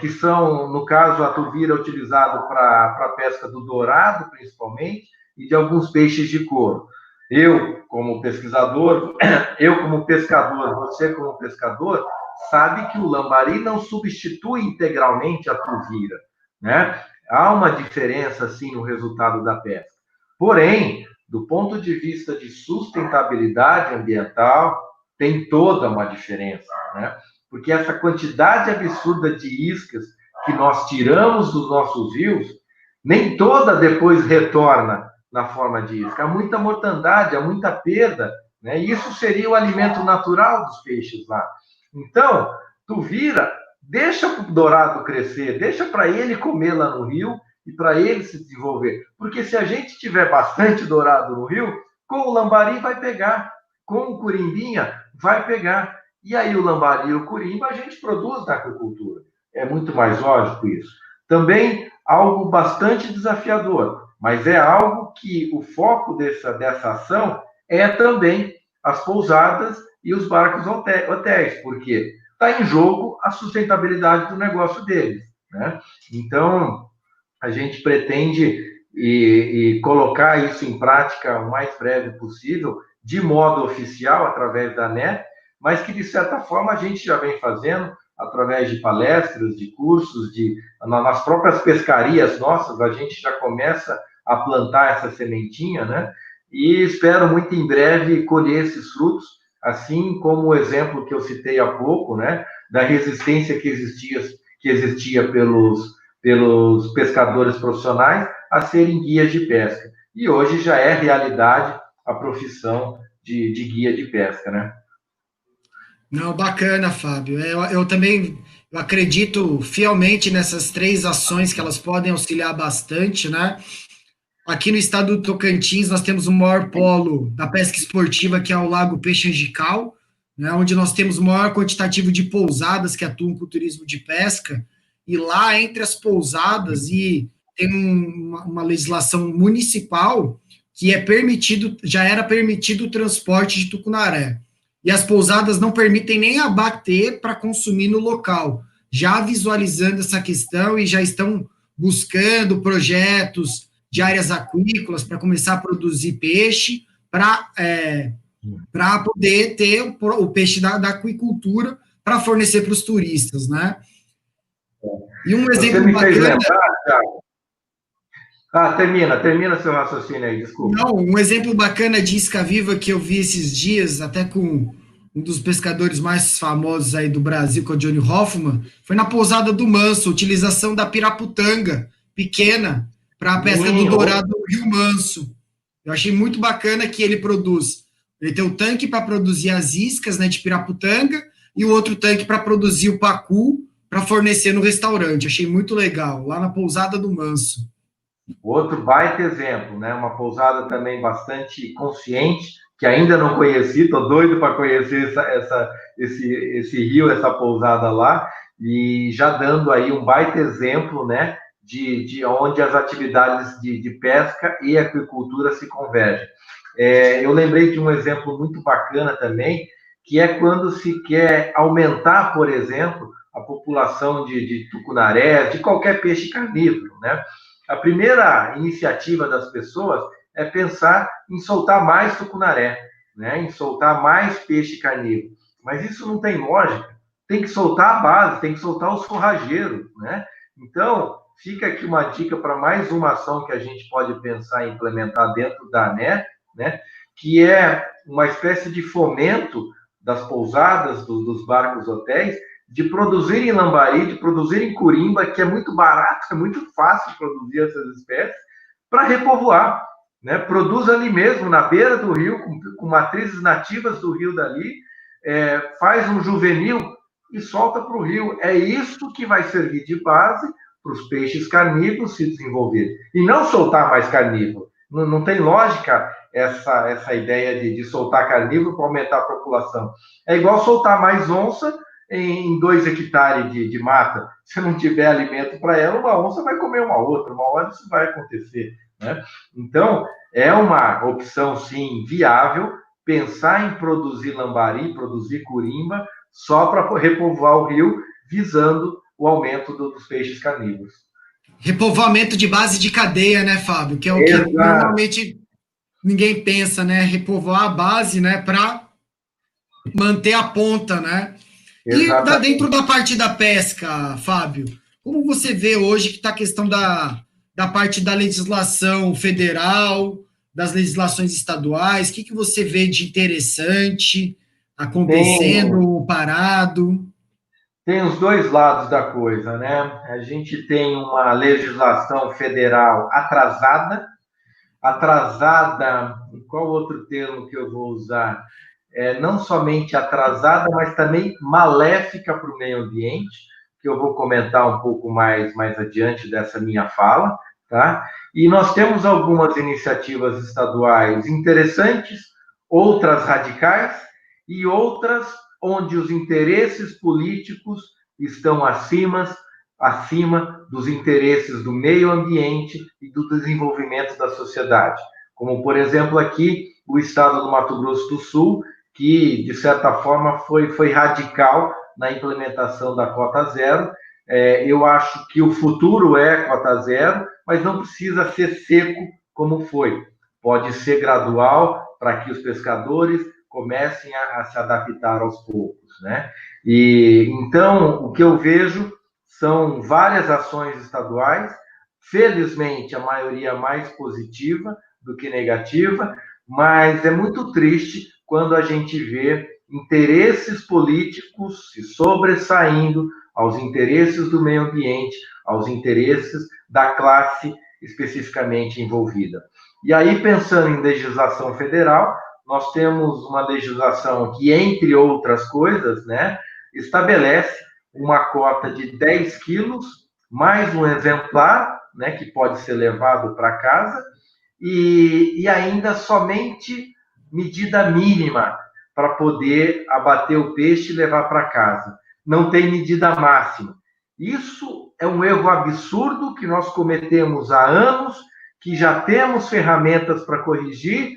[SPEAKER 2] Que são, no caso, a tuvira utilizada para a pesca do dourado, principalmente, e de alguns peixes de couro. Eu, como pesquisador, você como pescador, sabe que o lambari não substitui integralmente a tuvira, né? Há uma diferença, sim, no resultado da pesca. Porém, do ponto de vista de sustentabilidade ambiental, tem toda uma diferença, né? Porque essa quantidade absurda de iscas que nós tiramos dos nossos rios, nem toda depois retorna na forma de isca. Há muita mortandade, há muita perda, né? E isso seria o alimento natural dos peixes lá. Então, tuvira, deixa o dourado crescer, deixa para ele comer lá no rio e para ele se desenvolver. Porque se a gente tiver bastante dourado no rio, com o lambari vai pegar, com o curimbinha vai pegar. E aí o lambari e o curimba a gente produz na aquicultura. É muito mais lógico isso. Também algo bastante desafiador, mas é algo que o foco dessa ação é também as pousadas e os barcos hotéis, porque está em jogo a sustentabilidade do negócio deles, né? Então, a gente pretende colocar isso em prática o mais breve possível, de modo oficial, através da ANEP, mas que, de certa forma, a gente já vem fazendo através de palestras, de cursos, nas próprias pescarias nossas, a gente já começa a plantar essa sementinha, né? E espero muito em breve colher esses frutos, assim como o exemplo que eu citei há pouco, né? Da resistência que existia pelos pescadores profissionais a serem guias de pesca. E hoje já é realidade a profissão de guia de pesca, né?
[SPEAKER 1] Não, bacana, Fábio. Eu também acredito fielmente nessas 3 ações que elas podem auxiliar bastante, né? Aqui no estado do Tocantins, nós temos o maior polo da pesca esportiva, que é o Lago Peixe Angical, né, onde nós temos o maior quantitativo de pousadas que atuam com o turismo de pesca, e lá entre as pousadas, e tem uma legislação municipal que já era permitido o transporte de tucunaré. E as pousadas não permitem nem abater para consumir no local, já visualizando essa questão e já estão buscando projetos de áreas aquícolas para começar a produzir peixe, para poder ter o peixe da aquicultura para fornecer para os turistas, né? E um exemplo bacana...
[SPEAKER 2] Termina seu raciocínio aí, desculpa.
[SPEAKER 1] Não, um exemplo bacana de isca viva que eu vi esses dias, até com um dos pescadores mais famosos aí do Brasil, que é o Johnny Hoffman, foi na pousada do Manso, utilização da piraputanga pequena para a pesca do
[SPEAKER 2] Sim,
[SPEAKER 1] dourado do Rio Manso. Eu achei muito bacana que ele produz. Ele tem o tanque para produzir as iscas, né, de piraputanga e o outro tanque para produzir o pacu para fornecer no restaurante. Achei muito legal, lá na pousada do Manso.
[SPEAKER 2] outro baita exemplo, né? Uma pousada também bastante consciente, que ainda não conheci, tô doido para conhecer esse rio, essa pousada lá, e já dando aí um baita exemplo, né? De onde as atividades de pesca e aquicultura se convergem. Eu lembrei de um exemplo muito bacana também, que é quando se quer aumentar, por exemplo, a população de tucunarés, de qualquer peixe carnívoro, né? A primeira iniciativa das pessoas é pensar em soltar mais tucunaré, né? Em soltar mais peixe carnívoro. Mas isso não tem lógica. Tem que soltar a base, tem que soltar os forrageiros, né? Então, fica aqui uma dica para mais uma ação que a gente pode pensar em implementar dentro da ANE, né? Que é uma espécie de fomento das pousadas, dos barcos hotéis, de produzirem lambari, de produzirem curimba, que é muito barato, é muito fácil produzir essas espécies, para repovoar. Né? Produz ali mesmo, na beira do rio, com matrizes nativas do rio dali, faz um juvenil e solta para o rio. É isso que vai servir de base para os peixes carnívoros se desenvolverem. E não soltar mais carnívoro. Não tem lógica essa ideia de soltar carnívoro para aumentar a população. É igual soltar mais onça em 2 hectares de mata. Se não tiver alimento para ela, uma onça vai comer uma outra. Uma hora isso vai acontecer. Né? Então, é uma opção, sim, viável pensar em produzir lambari, produzir curimba, só para repovoar o rio, visando o aumento dos peixes carnívoros.
[SPEAKER 1] Repovoamento de base de cadeia, né, Fábio? Que é o que
[SPEAKER 2] Exato.
[SPEAKER 1] normalmente ninguém pensa, né? Repovoar a base, né, para manter a ponta, né? E dentro
[SPEAKER 2] Exatamente.
[SPEAKER 1] da parte da pesca, Fábio, como você vê hoje que está a questão da parte da legislação federal, das legislações estaduais, o que você vê de interessante
[SPEAKER 2] Tem,
[SPEAKER 1] acontecendo, parado?
[SPEAKER 2] tem os dois lados da coisa, né? A gente tem uma legislação federal atrasada, qual outro termo que eu vou usar? Não somente atrasada, mas também maléfica para o meio ambiente, que eu vou comentar um pouco mais adiante dessa minha fala, tá? E nós temos algumas iniciativas estaduais interessantes, outras radicais e outras onde os interesses políticos estão acima dos interesses do meio ambiente e do desenvolvimento da sociedade. Como, por exemplo, aqui o estado do Mato Grosso do Sul, que, de certa forma, foi radical na implementação da cota zero. Eu acho que o futuro é cota zero, mas não precisa ser seco como foi. Pode ser gradual para que os pescadores comecem a se adaptar aos poucos, né? E então o que eu vejo são várias ações estaduais, felizmente a maioria mais positiva do que negativa, mas é muito triste quando a gente vê interesses políticos se sobressaindo aos interesses do meio ambiente, aos interesses da classe especificamente envolvida. E aí, pensando em legislação federal, nós temos uma legislação que, entre outras coisas, né, estabelece uma cota de 10 quilos, mais um exemplar, né, que pode ser levado para casa, e ainda somente medida mínima para poder abater o peixe e levar para casa. Não tem medida máxima. Isso é um erro absurdo que nós cometemos há anos, que já temos ferramentas para corrigir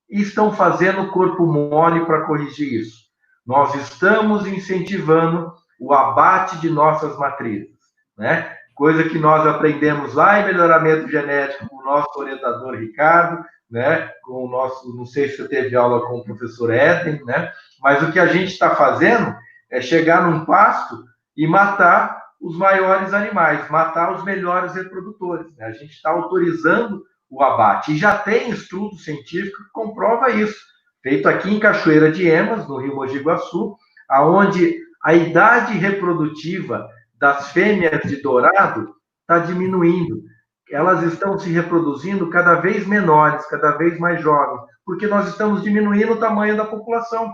[SPEAKER 2] e estão fazendo corpo mole para corrigir isso. Nós estamos incentivando o abate de nossas matrizes, né? Coisa que nós aprendemos lá em melhoramento genético com o nosso orientador Ricardo, né? Com o nosso, não sei se você teve aula com o professor Eden, né? Mas o que a gente está fazendo é chegar num pasto e matar os maiores animais, matar os melhores reprodutores, né? A gente está autorizando o abate. E já tem estudo científico que comprova isso, feito aqui em Cachoeira de Emas, no Rio Mogi Guaçu, aonde a idade reprodutiva das fêmeas de dourado está diminuindo. Elas estão se reproduzindo cada vez menores, cada vez mais jovens, porque nós estamos diminuindo o tamanho da população.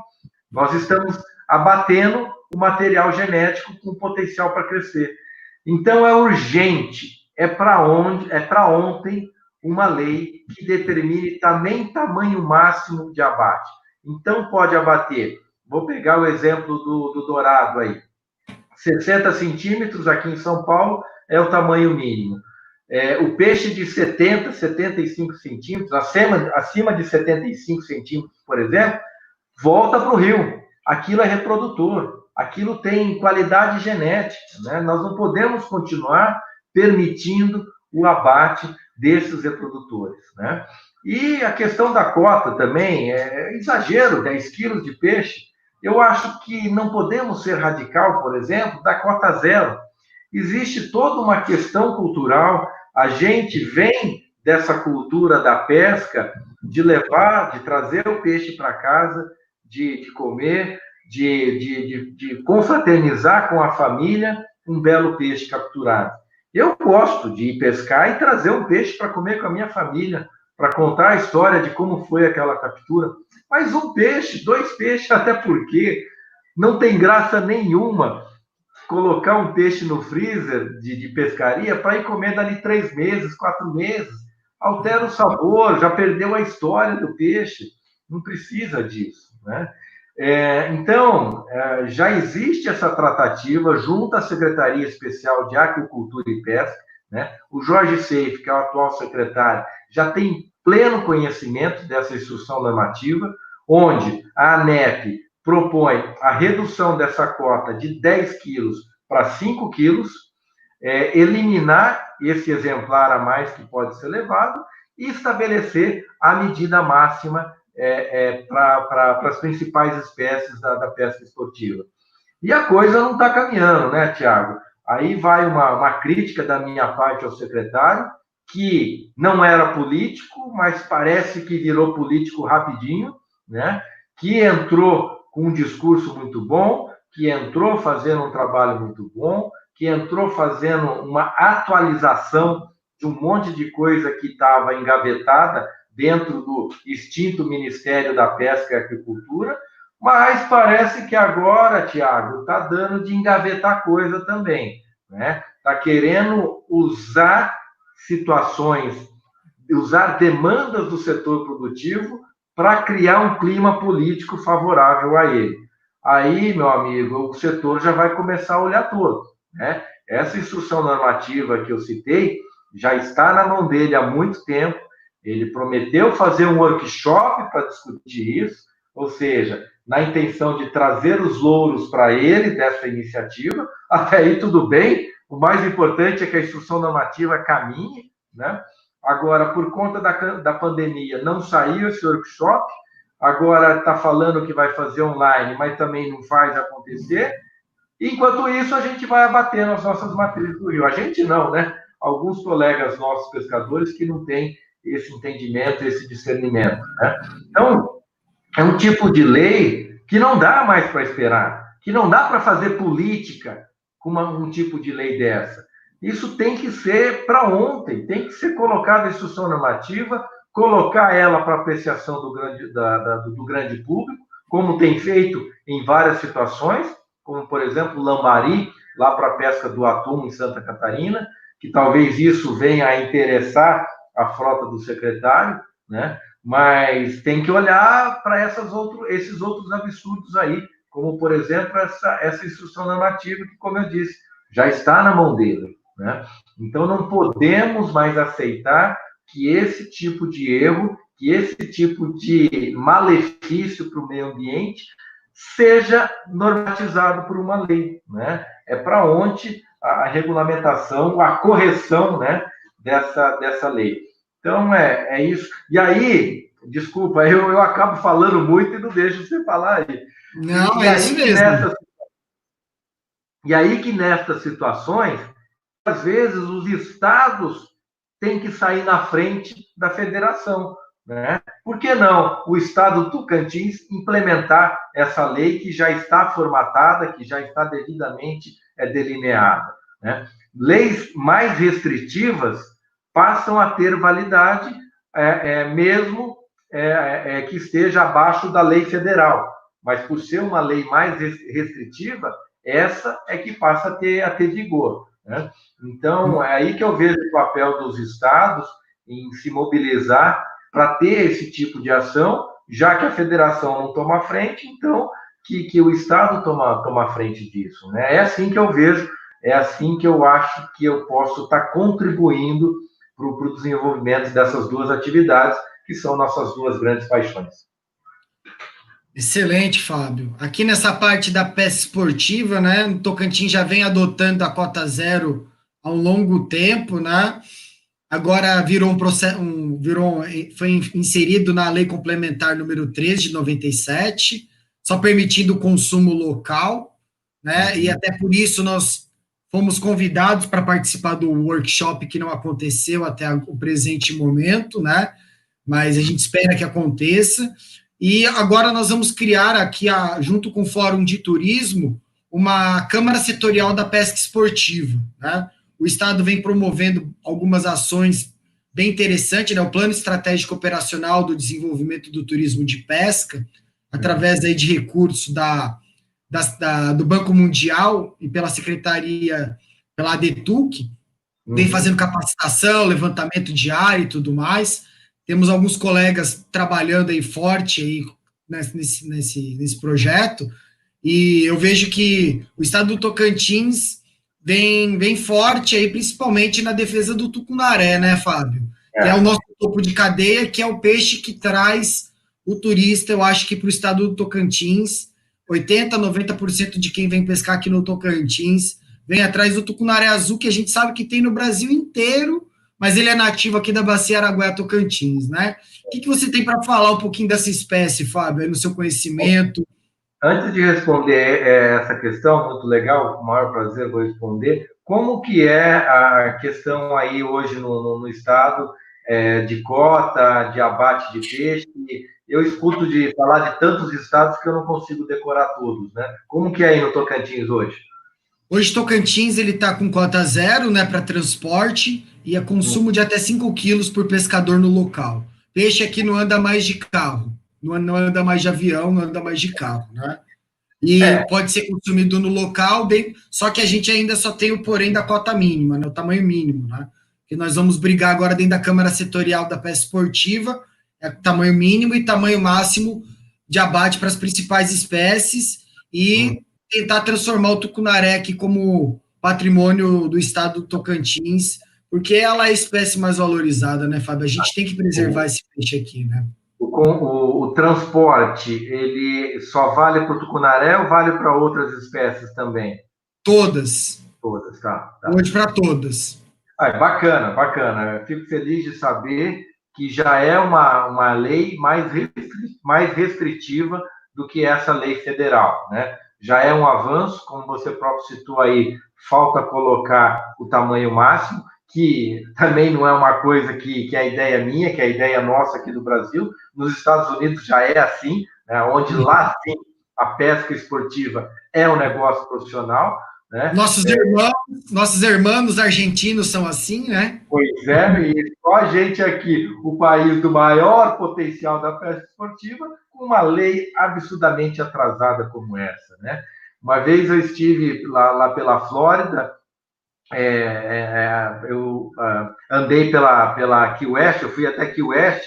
[SPEAKER 2] Nós estamos abatendo o material genético com potencial para crescer. Então, é urgente, é para ontem uma lei que determine também tamanho máximo de abate. Então, pode abater, vou pegar o exemplo do dourado aí, 60 centímetros aqui em São Paulo é o tamanho mínimo. O peixe de 70, 75 centímetros, acima de 75 centímetros, por exemplo, volta para o rio. Aquilo é reprodutor, aquilo tem qualidade genética, né? Nós não podemos continuar permitindo o abate desses reprodutores, né? E a questão da cota também, é exagero, 10 quilos de peixe. Eu acho que não podemos ser radical, por exemplo, da cota zero. Existe toda uma questão cultural, a gente vem dessa cultura da pesca, de levar, de trazer o peixe para casa, de comer, de confraternizar com a família um belo peixe capturado. Eu gosto de ir pescar e trazer um peixe para comer com a minha família, para contar a história de como foi aquela captura. Mas um peixe, 2 peixes, até porque não tem graça nenhuma colocar um peixe no freezer de pescaria para ir comer dali 3 meses, 4 meses. Altera o sabor, já perdeu a história do peixe. Não precisa disso, né? Então, já existe essa tratativa junto à Secretaria Especial de Aquicultura e Pesca, né? O Jorge Seife, que é o atual secretário, já tem pleno conhecimento dessa instrução normativa, onde a ANEP propõe a redução dessa cota de 10 quilos para 5 quilos, eliminar esse exemplar a mais que pode ser levado e estabelecer a medida máxima para as principais espécies da pesca esportiva. E a coisa não está caminhando, né, Tiago? Aí vai uma crítica da minha parte ao secretário, que não era político, mas parece que virou político rapidinho, né? Que entrou com um discurso muito bom, que entrou fazendo um trabalho muito bom, que entrou fazendo uma atualização de um monte de coisa que estava engavetada dentro do extinto Ministério da Pesca e Aquicultura, mas parece que agora, Tiago, está dando de engavetar coisa também, né? Está querendo usar situações, usar demandas do setor produtivo para criar um clima político favorável a ele. Aí, meu amigo, o setor já vai começar a olhar todo, né? Essa instrução normativa que eu citei já está na mão dele há muito tempo. Ele prometeu fazer um workshop para discutir isso, ou seja, na intenção de trazer os louros para ele dessa iniciativa. Até aí tudo bem, o mais importante é que a instrução normativa caminhe, né? Agora, por conta da pandemia, não saiu esse workshop, agora está falando que vai fazer online, mas também não faz acontecer. Enquanto isso, a gente vai abatendo as nossas matrizes do rio. A gente não, né? Alguns colegas nossos pescadores que não têm esse entendimento, esse discernimento, né? Então, é um tipo de lei que não dá mais para esperar, que não dá para fazer política com um tipo de lei dessa. Isso tem que ser para ontem, tem que ser colocada a instrução normativa, colocar ela para apreciação do grande público, como tem feito em várias situações, como, por exemplo, o lambari, lá para a pesca do atum em Santa Catarina, que talvez isso venha a interessar a frota do secretário, né? Mas tem que olhar para esses outros absurdos aí, como, por exemplo, essa instrução normativa que, como eu disse, já está na mão dele, né? Então, não podemos mais aceitar que esse tipo de erro, que esse tipo de malefício para o meio ambiente seja normatizado por uma lei, né? É para onde a regulamentação, a correção, né, dessa lei. Então, é isso. E aí, desculpa, eu acabo falando muito e não deixo você falar aí.
[SPEAKER 1] Não, é isso mesmo.
[SPEAKER 2] E aí que nestas situações, às vezes os estados têm que sair na frente da federação, né? Por que não o estado do Tocantins implementar essa lei que já está formatada, que já está devidamente delineada, né? Leis mais restritivas passam a ter validade, mesmo que esteja abaixo da lei federal, mas por ser uma lei mais restritiva, essa é que passa a ter vigor, né? Então, é aí que eu vejo o papel dos estados em se mobilizar para ter esse tipo de ação, já que a federação não toma frente, então que o estado toma frente disso, né? É assim que eu vejo, é assim que eu acho que eu posso estar contribuindo para o desenvolvimento dessas duas atividades, que são nossas duas grandes paixões.
[SPEAKER 1] Excelente, Fábio. Aqui nessa parte da pesca esportiva, né, o Tocantins já vem adotando a cota zero há um longo tempo, né? Agora virou um processo, foi inserido na Lei Complementar número 13 de 97, só permitindo o consumo local, né? E até por isso nós fomos convidados para participar do workshop que não aconteceu até o presente momento, né? Mas a gente espera que aconteça. E agora nós vamos criar aqui, junto com o Fórum de Turismo, uma Câmara Setorial da Pesca Esportiva, né? O Estado vem promovendo algumas ações bem interessantes, né? O Plano Estratégico Operacional do Desenvolvimento do Turismo de Pesca, através aí de recursos do Banco Mundial e pela Secretaria, pela ADETUC, vem fazendo capacitação, levantamento de área e tudo mais. Temos alguns colegas trabalhando aí forte aí nesse projeto, e eu vejo que o estado do Tocantins vem forte aí, principalmente na defesa do tucunaré, né, Fábio? Que é o nosso topo de cadeia, que é o peixe que traz o turista, eu acho que para o estado do Tocantins, 80%, 90% de quem vem pescar aqui no Tocantins vem atrás do tucunaré azul, que a gente sabe que tem no Brasil inteiro, mas ele é nativo aqui da Bacia Araguaia-Tocantins, né? O que você tem para falar um pouquinho dessa espécie, Fábio, aí no seu conhecimento?
[SPEAKER 2] Antes de responder essa questão, muito legal, com o maior prazer vou responder. Como que é a questão aí hoje no estado de cota, de abate de peixe? Eu escuto de falar de tantos estados que eu não consigo decorar todos, né? Como que é aí no Tocantins hoje?
[SPEAKER 1] Hoje, Tocantins, ele está com cota zero, né, para transporte e a consumo de até 5 quilos por pescador no local. Peixe aqui não anda mais de carro, não anda mais de avião, não anda mais de carro, né? E pode ser consumido no local, só que a gente ainda só tem o porém da cota mínima, né, o tamanho mínimo, né? Que nós vamos brigar agora dentro da Câmara Setorial da Pesca Esportiva, tamanho mínimo e tamanho máximo de abate para as principais espécies e tentar transformar o tucunaré aqui como patrimônio do estado do Tocantins, porque ela é a espécie mais valorizada, né, Fábio? A gente tem que preservar esse peixe aqui, né?
[SPEAKER 2] O transporte, ele só vale para o tucunaré ou vale para outras espécies também?
[SPEAKER 1] Todas.
[SPEAKER 2] Todas, tá.
[SPEAKER 1] Hoje para todas.
[SPEAKER 2] Bacana, bacana. Eu fico feliz de saber que já é uma lei mais restritiva do que essa lei federal, né? Já é um avanço, como você próprio citou aí, falta colocar o tamanho máximo, que também não é uma coisa que é a ideia minha, que é a ideia nossa aqui do Brasil. Nos Estados Unidos já é assim, né? Onde lá sim a pesca esportiva é um negócio profissional, né?
[SPEAKER 1] Nossos irmãos argentinos são assim, né?
[SPEAKER 2] Pois é, e só a gente aqui, o país do maior potencial da pesca esportiva, com uma lei absurdamente atrasada como essa, né? Uma vez eu estive lá pela Flórida, eu andei pela Key West, eu fui até Key West,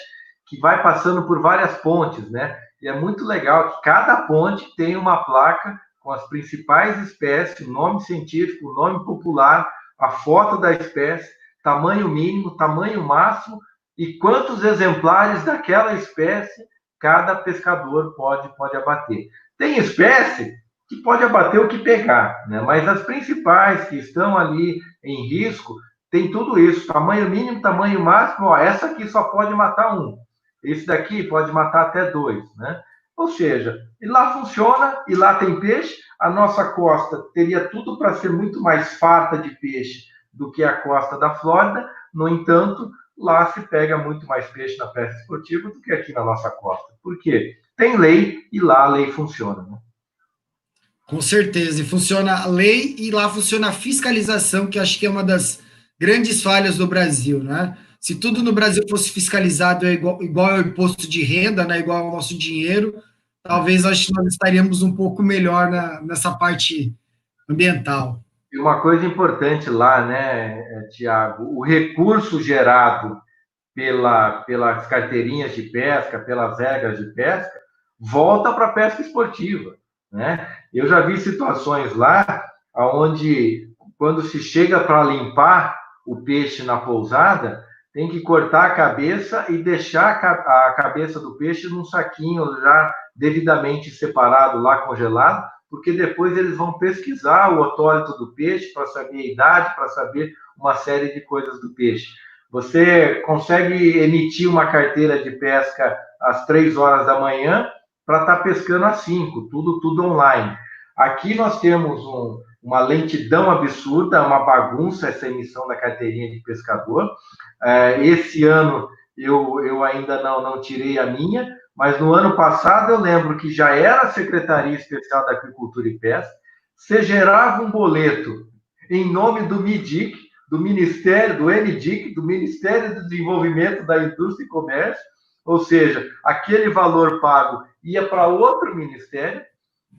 [SPEAKER 2] que vai passando por várias pontes, né? E é muito legal que cada ponte tem uma placa com as principais espécies, o nome científico, o nome popular, a foto da espécie, tamanho mínimo, tamanho máximo e quantos exemplares daquela espécie cada pescador pode abater. Tem espécie que pode abater o que pegar, né? Mas as principais que estão ali em risco, tem tudo isso, tamanho mínimo, tamanho máximo, ó, essa aqui só pode matar um, esse daqui pode matar até dois, né? Ou seja, e lá funciona, e lá tem peixe, A nossa costa teria tudo para ser muito mais farta de peixe do que a costa da Flórida, no entanto, lá se pega muito mais peixe na pesca esportiva do que aqui na nossa costa. Por quê? Tem lei e lá a lei funciona, né?
[SPEAKER 1] Com certeza, e funciona a lei e lá funciona a fiscalização, que acho que é uma das grandes falhas do Brasil, né? Se tudo no Brasil fosse fiscalizado igual ao imposto de renda, né? Igual ao nosso dinheiro, talvez acho que nós estaríamos um pouco melhor nessa parte ambiental.
[SPEAKER 2] E uma coisa importante lá, né, Tiago, o recurso gerado pelas carteirinhas de pesca, pelas regras de pesca, volta para a pesca esportiva, né? Eu já vi situações lá onde, quando se chega para limpar o peixe na pousada, tem que cortar a cabeça e deixar a cabeça do peixe num saquinho já devidamente separado lá, congelado, porque depois eles vão pesquisar o otólito do peixe para saber a idade, para saber uma série de coisas do peixe. Você consegue emitir uma carteira de pesca às 3 horas da manhã para estar pescando às 5, tudo online. Aqui nós temos uma lentidão absurda, uma bagunça essa emissão da carteirinha de pescador. Esse ano eu ainda não tirei a minha, mas no ano passado eu lembro que já era a Secretaria Especial da Agricultura e Pesca, você gerava um boleto em nome do MIDIC, do Ministério, do MDIC, do Ministério do Desenvolvimento da Indústria e Comércio, ou seja, aquele valor pago ia para outro ministério,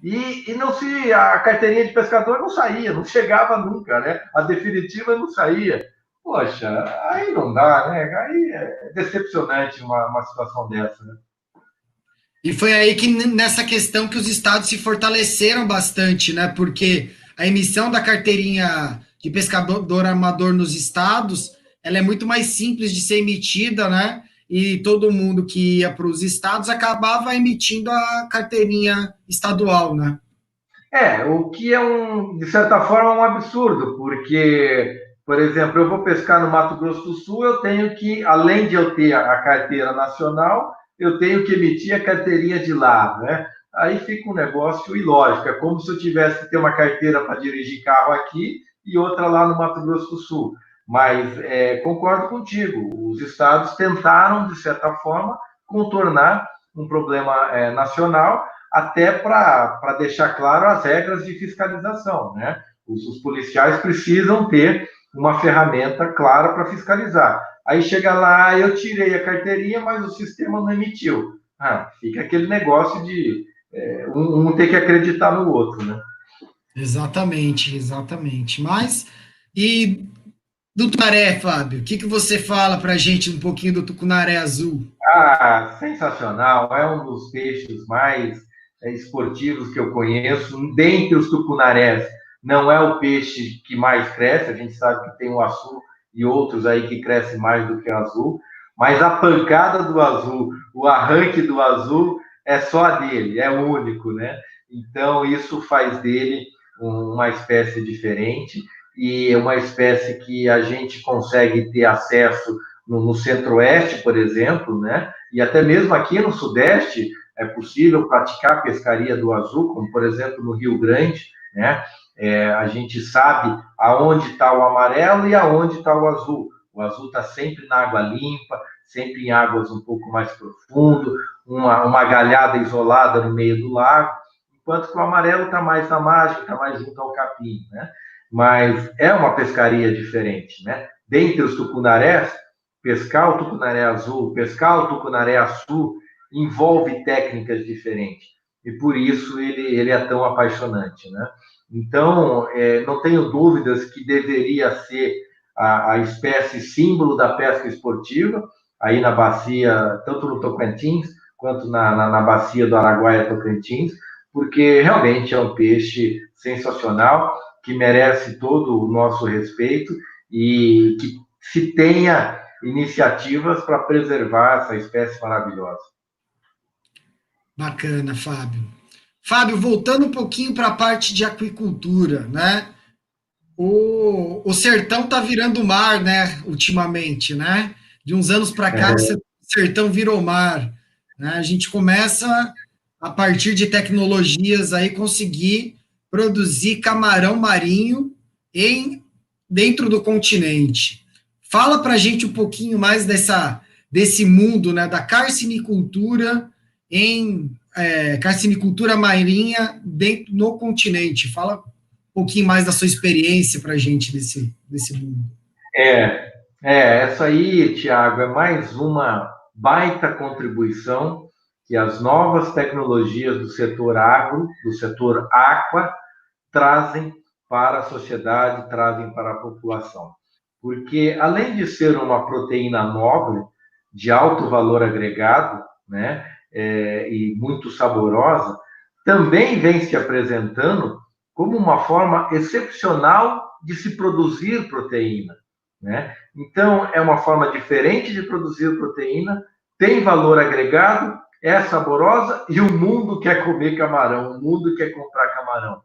[SPEAKER 2] e não se a carteirinha de pescador não saía, não chegava nunca, né? A definitiva não saía. Poxa, aí não dá, né? Aí é decepcionante uma situação dessa, né?
[SPEAKER 1] E foi aí que nessa questão que os estados se fortaleceram bastante, né? Porque a emissão da carteirinha de pescador amador nos estados, ela é muito mais simples de ser emitida, né? E todo mundo que ia para os estados acabava emitindo a carteirinha estadual, né?
[SPEAKER 2] O que é de certa forma, um absurdo, porque, por exemplo, eu vou pescar no Mato Grosso do Sul, eu tenho que, além de eu ter a carteira nacional, eu tenho que emitir a carteirinha de lá, né? Aí fica um negócio ilógico, é como se eu tivesse que ter uma carteira para dirigir carro aqui e outra lá no Mato Grosso do Sul. Mas concordo contigo, os estados tentaram, de certa forma, contornar um problema nacional, até para deixar claro as regras de fiscalização, né? Os policiais precisam ter uma ferramenta clara para fiscalizar. Aí chega lá, eu tirei a carteirinha, mas o sistema não emitiu. Fica aquele negócio de um ter que acreditar no outro, né?
[SPEAKER 1] Exatamente, exatamente. Mas, e do tucunaré, Fábio, o que você fala para a gente um pouquinho do tucunaré azul?
[SPEAKER 2] Sensacional. É um dos peixes mais esportivos que eu conheço. Dentre os tucunarés, não é o peixe que mais cresce. A gente sabe que tem o açu e outros aí que crescem mais do que o azul. Mas a pancada do azul, o arranque do azul, é só dele, é único, né? Então, isso faz dele uma espécie diferente e uma espécie que a gente consegue ter acesso no Centro-Oeste, por exemplo, né? E até mesmo aqui no Sudeste é possível praticar pescaria do azul, como, por exemplo, no Rio Grande, né? A gente sabe aonde está o amarelo e aonde está o azul. O azul está sempre na água limpa, sempre em águas um pouco mais profundo, uma galhada isolada no meio do lago, enquanto que o amarelo está mais na margem, está mais junto ao capim, né? Mas é uma pescaria diferente, né? Dentre os tucunarés, pescar o tucunaré azul, pescar o tucunaré açu, envolve técnicas diferentes. E por isso ele é tão apaixonante, né? Então, não tenho dúvidas que deveria ser a espécie símbolo da pesca esportiva, aí na bacia, tanto no Tocantins, quanto na bacia do Araguaia-Tocantins, porque realmente é um peixe sensacional, que merece todo o nosso respeito e que se tenha iniciativas para preservar essa espécie maravilhosa.
[SPEAKER 1] Bacana, Fábio. Fábio, voltando um pouquinho para a parte de aquicultura, né? O sertão está virando mar, né? Ultimamente, né? De uns anos para cá, o sertão virou mar, né? A gente começa, a partir de tecnologias aí, conseguir produzir camarão marinho dentro do continente. Fala para a gente um pouquinho mais desse mundo, né, da carcinicultura carcinicultura marinha no continente. Fala um pouquinho mais da sua experiência para a gente desse mundo.
[SPEAKER 2] Essa aí, Tiago, é mais uma baita contribuição que as novas tecnologias do setor agro, do setor aqua, trazem para a sociedade, trazem para a população. Porque, além de ser uma proteína nobre, de alto valor agregado, né, e muito saborosa, também vem se apresentando como uma forma excepcional de se produzir proteína, né? Então, é uma forma diferente de produzir proteína, tem valor agregado, é saborosa e o mundo quer comer camarão, o mundo quer comprar camarão.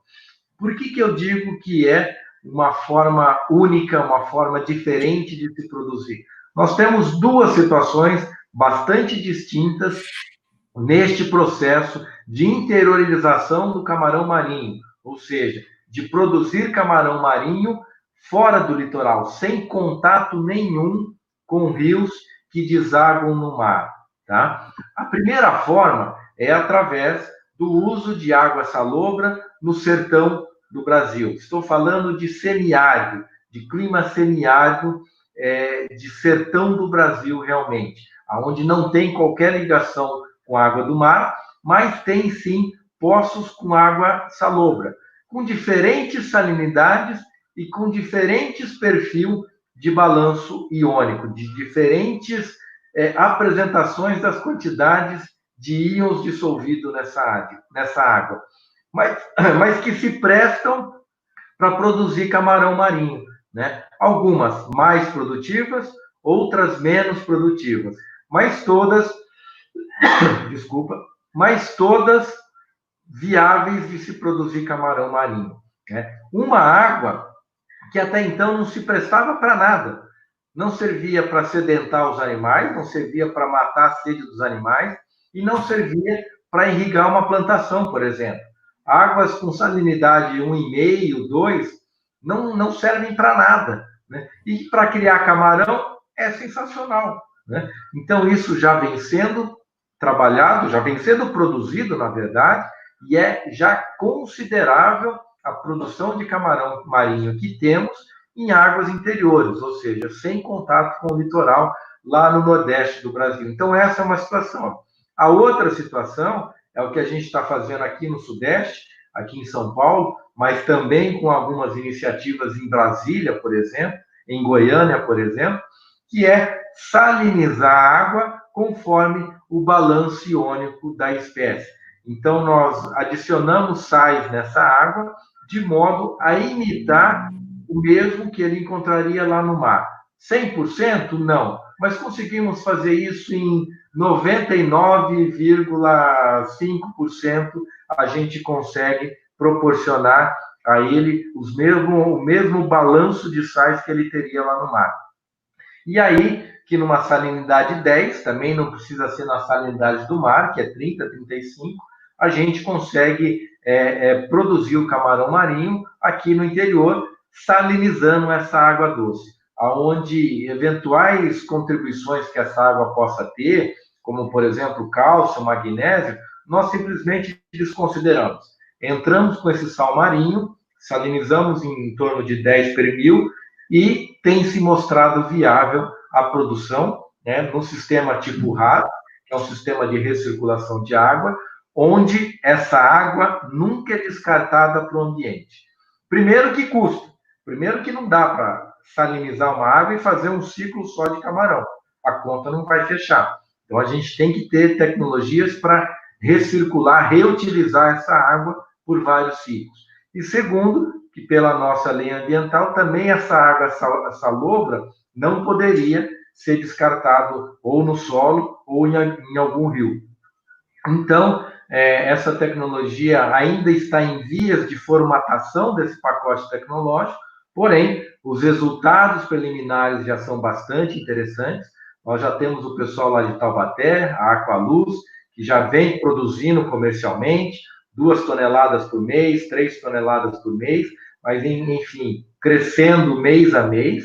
[SPEAKER 2] Por que eu digo que é uma forma única, uma forma diferente de se produzir? Nós temos duas situações bastante distintas neste processo de interiorização do camarão marinho, ou seja, de produzir camarão marinho fora do litoral, sem contato nenhum com rios que desaguam no mar. Tá? A primeira forma é através do uso de água salobra no sertão do Brasil. Estou falando de semiárido, de clima semiárido, de sertão do Brasil, realmente, onde não tem qualquer ligação com a água do mar, mas tem, sim, poços com água salobra, com diferentes salinidades e com diferentes perfis de balanço iônico, de diferentes apresentações das quantidades de íons dissolvidos nessa água, mas que se prestam para produzir camarão marinho, né? Algumas mais produtivas, outras menos produtivas, mas todas viáveis de se produzir camarão marinho, né? Uma água que até então não se prestava para nada, não servia para sedentar os animais, não servia para matar a sede dos animais e não servia para irrigar uma plantação, por exemplo. Águas com salinidade 1,5, 2, não servem para nada, né? E para criar camarão é sensacional, né? Então, isso já vem sendo trabalhado, já vem sendo produzido, na verdade, e é já considerável a produção de camarão marinho que temos em águas interiores, ou seja, sem contato com o litoral lá no Nordeste do Brasil. Então, essa é uma situação. A outra situação é o que a gente está fazendo aqui no Sudeste, aqui em São Paulo, mas também com algumas iniciativas em Brasília, por exemplo, em Goiânia, por exemplo, que é salinizar a água conforme o balanço iônico da espécie. Então, nós adicionamos sais nessa água de modo a imitar o mesmo que ele encontraria lá no mar. 100%? Não. Mas conseguimos fazer isso em 99,5%. A gente consegue proporcionar a ele o mesmo balanço de sais que ele teria lá no mar. E aí, que numa salinidade 10, também não precisa ser na salinidade do mar, que é 30, 35, a gente consegue produzir o camarão marinho aqui no interior, salinizando essa água doce, aonde eventuais contribuições que essa água possa ter, como, por exemplo, cálcio, magnésio, nós simplesmente desconsideramos. Entramos com esse sal marinho, salinizamos em torno de 10 per mil e tem se mostrado viável a produção, né, no sistema tipo RAS, que é um sistema de recirculação de água, onde essa água nunca é descartada para o ambiente. Primeiro que custa, primeiro que não dá para salinizar uma água e fazer um ciclo só de camarão, a conta não vai fechar. Então a gente tem que ter tecnologias para recircular, reutilizar essa água por vários ciclos. E segundo, que pela nossa lei ambiental, também essa água salobra não poderia ser descartado ou no solo ou em algum rio. Então, essa tecnologia ainda está em vias de formatação desse pacote tecnológico, porém, os resultados preliminares já são bastante interessantes. Nós já temos o pessoal lá de Taubaté, a Aqualuz, que já vem produzindo comercialmente. toneladas por mês, 3 toneladas por mês, mas, enfim, crescendo mês a mês.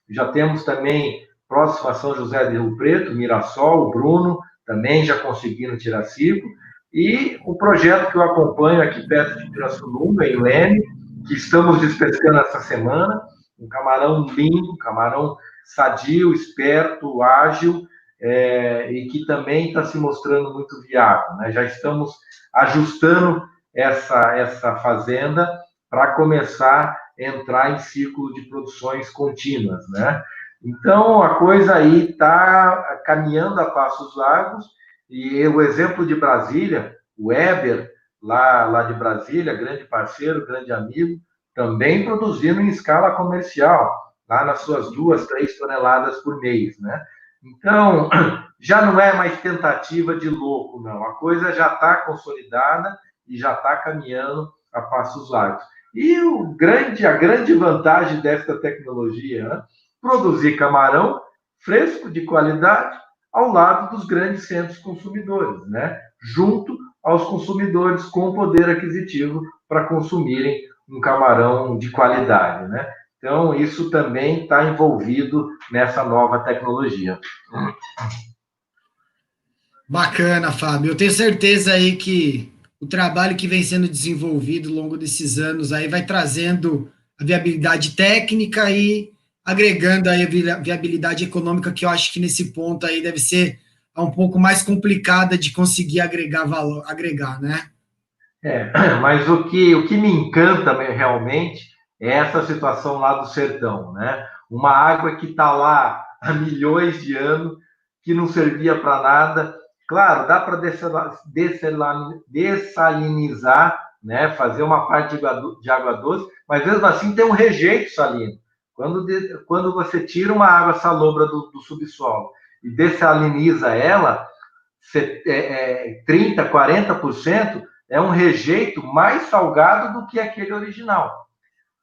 [SPEAKER 2] Já temos também, próximo a São José de Rio Preto, Mirassol, o Bruno, também já conseguiram tirar ciclo. E o projeto que eu acompanho aqui perto de Pirassununga, em Leme, que estamos despescando essa semana, um camarão lindo, camarão sadio, esperto, ágil, e que também está se mostrando muito viável, né? Já estamos ajustando essa fazenda para começar a entrar em ciclo de produções contínuas, né? Então, a coisa aí está caminhando a passos largos, e o exemplo de Brasília, o Weber, lá de Brasília, grande parceiro, grande amigo, também produzindo em escala comercial, lá nas suas 2, 3 toneladas por mês, né? Então, já não é mais tentativa de louco, não. A coisa já está consolidada e já está caminhando a passos largos. E a grande vantagem dessa tecnologia, né? Produzir camarão fresco, de qualidade, ao lado dos grandes centros consumidores, né? Junto aos consumidores com poder aquisitivo para consumirem um camarão de qualidade, né? Então, isso também está envolvido nessa nova tecnologia.
[SPEAKER 1] Bacana, Fábio. Eu tenho certeza aí que o trabalho que vem sendo desenvolvido ao longo desses anos aí vai trazendo a viabilidade técnica e agregando aí a viabilidade econômica, que eu acho que nesse ponto aí deve ser um pouco mais complicada de conseguir agregar valor, agregar, né?
[SPEAKER 2] Mas o que me encanta realmente é essa situação lá do sertão, né? Uma água que está lá há milhões de anos, que não servia para nada. Claro, dá para dessalinizar, né? Fazer uma parte de água doce, mas mesmo assim tem um rejeito salino. Quando você tira uma água salobra do subsolo e dessaliniza ela, 30%, 40%, é um rejeito mais salgado do que aquele original.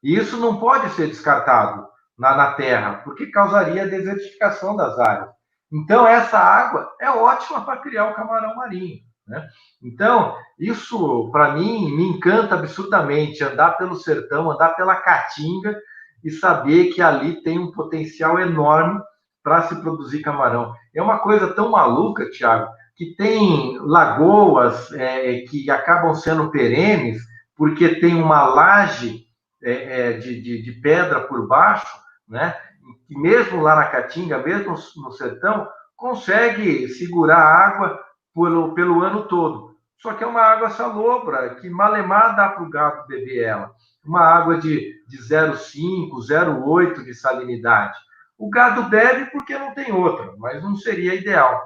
[SPEAKER 2] E isso não pode ser descartado na terra, porque causaria desertificação das áreas. Então, essa água é ótima para criar o camarão marinho, né? Então, isso, para mim, me encanta absurdamente, andar pelo sertão, andar pela Caatinga e saber que ali tem um potencial enorme para se produzir camarão. É uma coisa tão maluca, Thiago, que tem lagoas que acabam sendo perenes, porque tem uma laje de pedra por baixo, né? E mesmo lá na Caatinga, mesmo no sertão, consegue segurar a água pelo ano todo. Só que é uma água salobra, que malemar dá para o gado beber ela. Uma água de 0,5, 0,8 de salinidade. O gado bebe porque não tem outra, mas não seria ideal.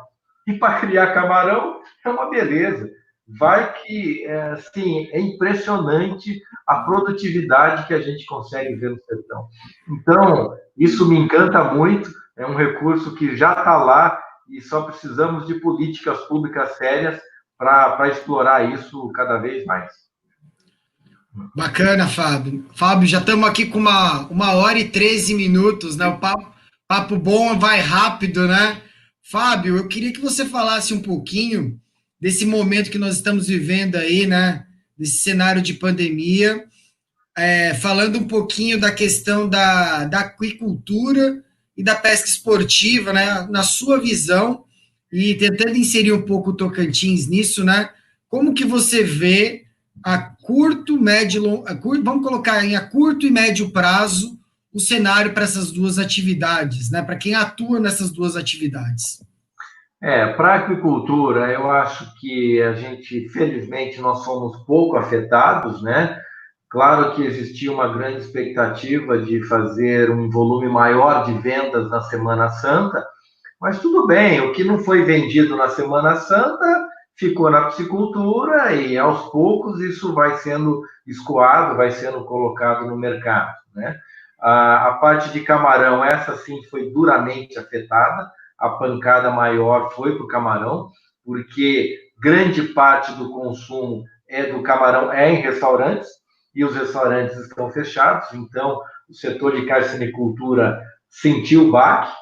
[SPEAKER 2] E para criar camarão é uma beleza. Vai que, assim, é impressionante a produtividade que a gente consegue ver no sertão. Então, isso me encanta muito, é um recurso que já está lá e só precisamos de políticas públicas sérias para explorar isso cada vez mais.
[SPEAKER 1] Bacana, Fábio. Fábio, já estamos aqui com uma hora e 13 minutos, né? O papo bom vai rápido, né? Fábio, eu queria que você falasse um pouquinho desse momento que nós estamos vivendo aí, né? Desse cenário de pandemia, falando um pouquinho da questão da aquicultura e da pesca esportiva, né? Na sua visão, e tentando inserir um pouco o Tocantins nisso, né? Como que você vê a curto, médio, vamos colocar em a curto e médio prazo o cenário para essas duas atividades, né? Para quem atua nessas duas atividades.
[SPEAKER 2] Para a aquicultura, eu acho que a gente, felizmente, nós somos pouco afetados, né? Claro que existia uma grande expectativa de fazer um volume maior de vendas na Semana Santa, mas tudo bem, o que não foi vendido na Semana Santa ficou na piscicultura e aos poucos isso vai sendo escoado, vai sendo colocado no mercado, né? A parte de camarão, essa sim foi duramente afetada, a pancada maior foi para o camarão, porque grande parte do consumo do camarão em restaurantes, e os restaurantes estão fechados, então o setor de carcinicultura sentiu o baque,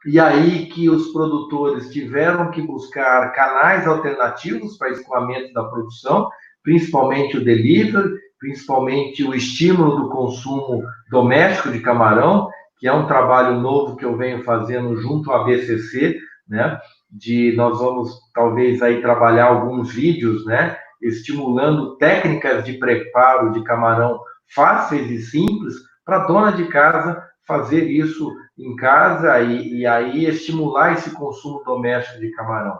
[SPEAKER 2] e aí que os produtores tiveram que buscar canais alternativos para escoamento da produção, principalmente o delivery, principalmente o estímulo do consumo doméstico de camarão, que é um trabalho novo que eu venho fazendo junto à BCC, né? Nós vamos talvez aí trabalhar alguns vídeos, né? Estimulando técnicas de preparo de camarão fáceis e simples para a dona de casa fazer isso em casa e aí estimular esse consumo doméstico de camarão.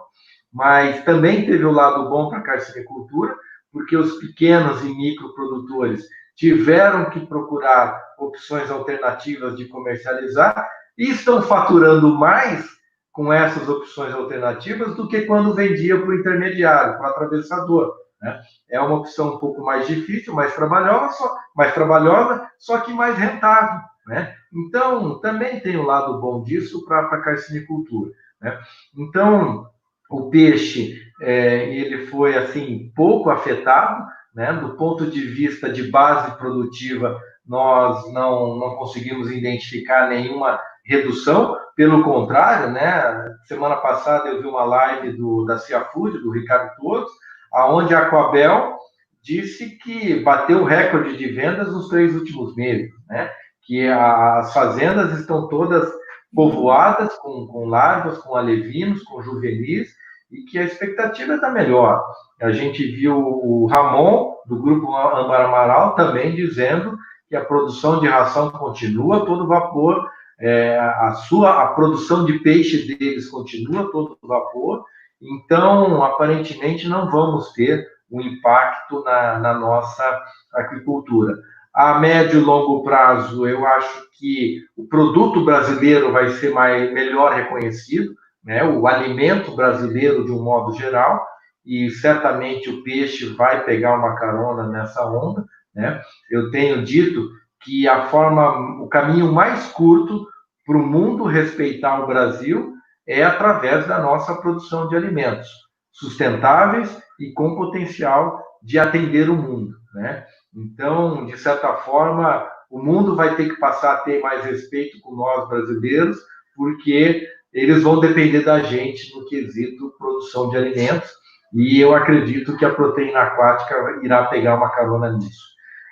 [SPEAKER 2] Mas também teve o lado bom para a carcinicultura, porque os pequenos e microprodutores tiveram que procurar opções alternativas de comercializar e estão faturando mais com essas opções alternativas do que quando vendia para o intermediário, para o atravessador. Né? É uma opção um pouco mais difícil, mais trabalhosa, só que mais rentável. Né? Então, também tem o lado bom disso para a carcinicultura. Né? Então, o peixe ele foi assim pouco afetado, né? Do ponto de vista de base produtiva, nós não conseguimos identificar nenhuma redução, pelo contrário, né? Semana passada eu vi uma live da Cia Food, do Ricardo Torres, aonde a Coabel disse que bateu o recorde de vendas nos 3 últimos meses, né? Que as fazendas estão todas povoadas com larvas, com alevinos, com juvenis, e que a expectativa está melhor. A gente viu o Ramon, do Grupo Âmbar Amaral, também dizendo que a produção de ração continua a todo vapor, a produção de peixe deles continua a todo vapor, então, aparentemente, não vamos ter um impacto na nossa agricultura. A médio e longo prazo, eu acho que o produto brasileiro vai ser melhor reconhecido, né? O alimento brasileiro de um modo geral, e certamente o peixe vai pegar uma carona nessa onda, né? Eu tenho dito que o caminho mais curto para o mundo respeitar o Brasil é através da nossa produção de alimentos sustentáveis e com potencial de atender o mundo, né? Então, de certa forma, o mundo vai ter que passar a ter mais respeito com nós brasileiros, porque eles vão depender da gente no quesito produção de alimentos, e eu acredito que a proteína aquática irá pegar uma carona nisso.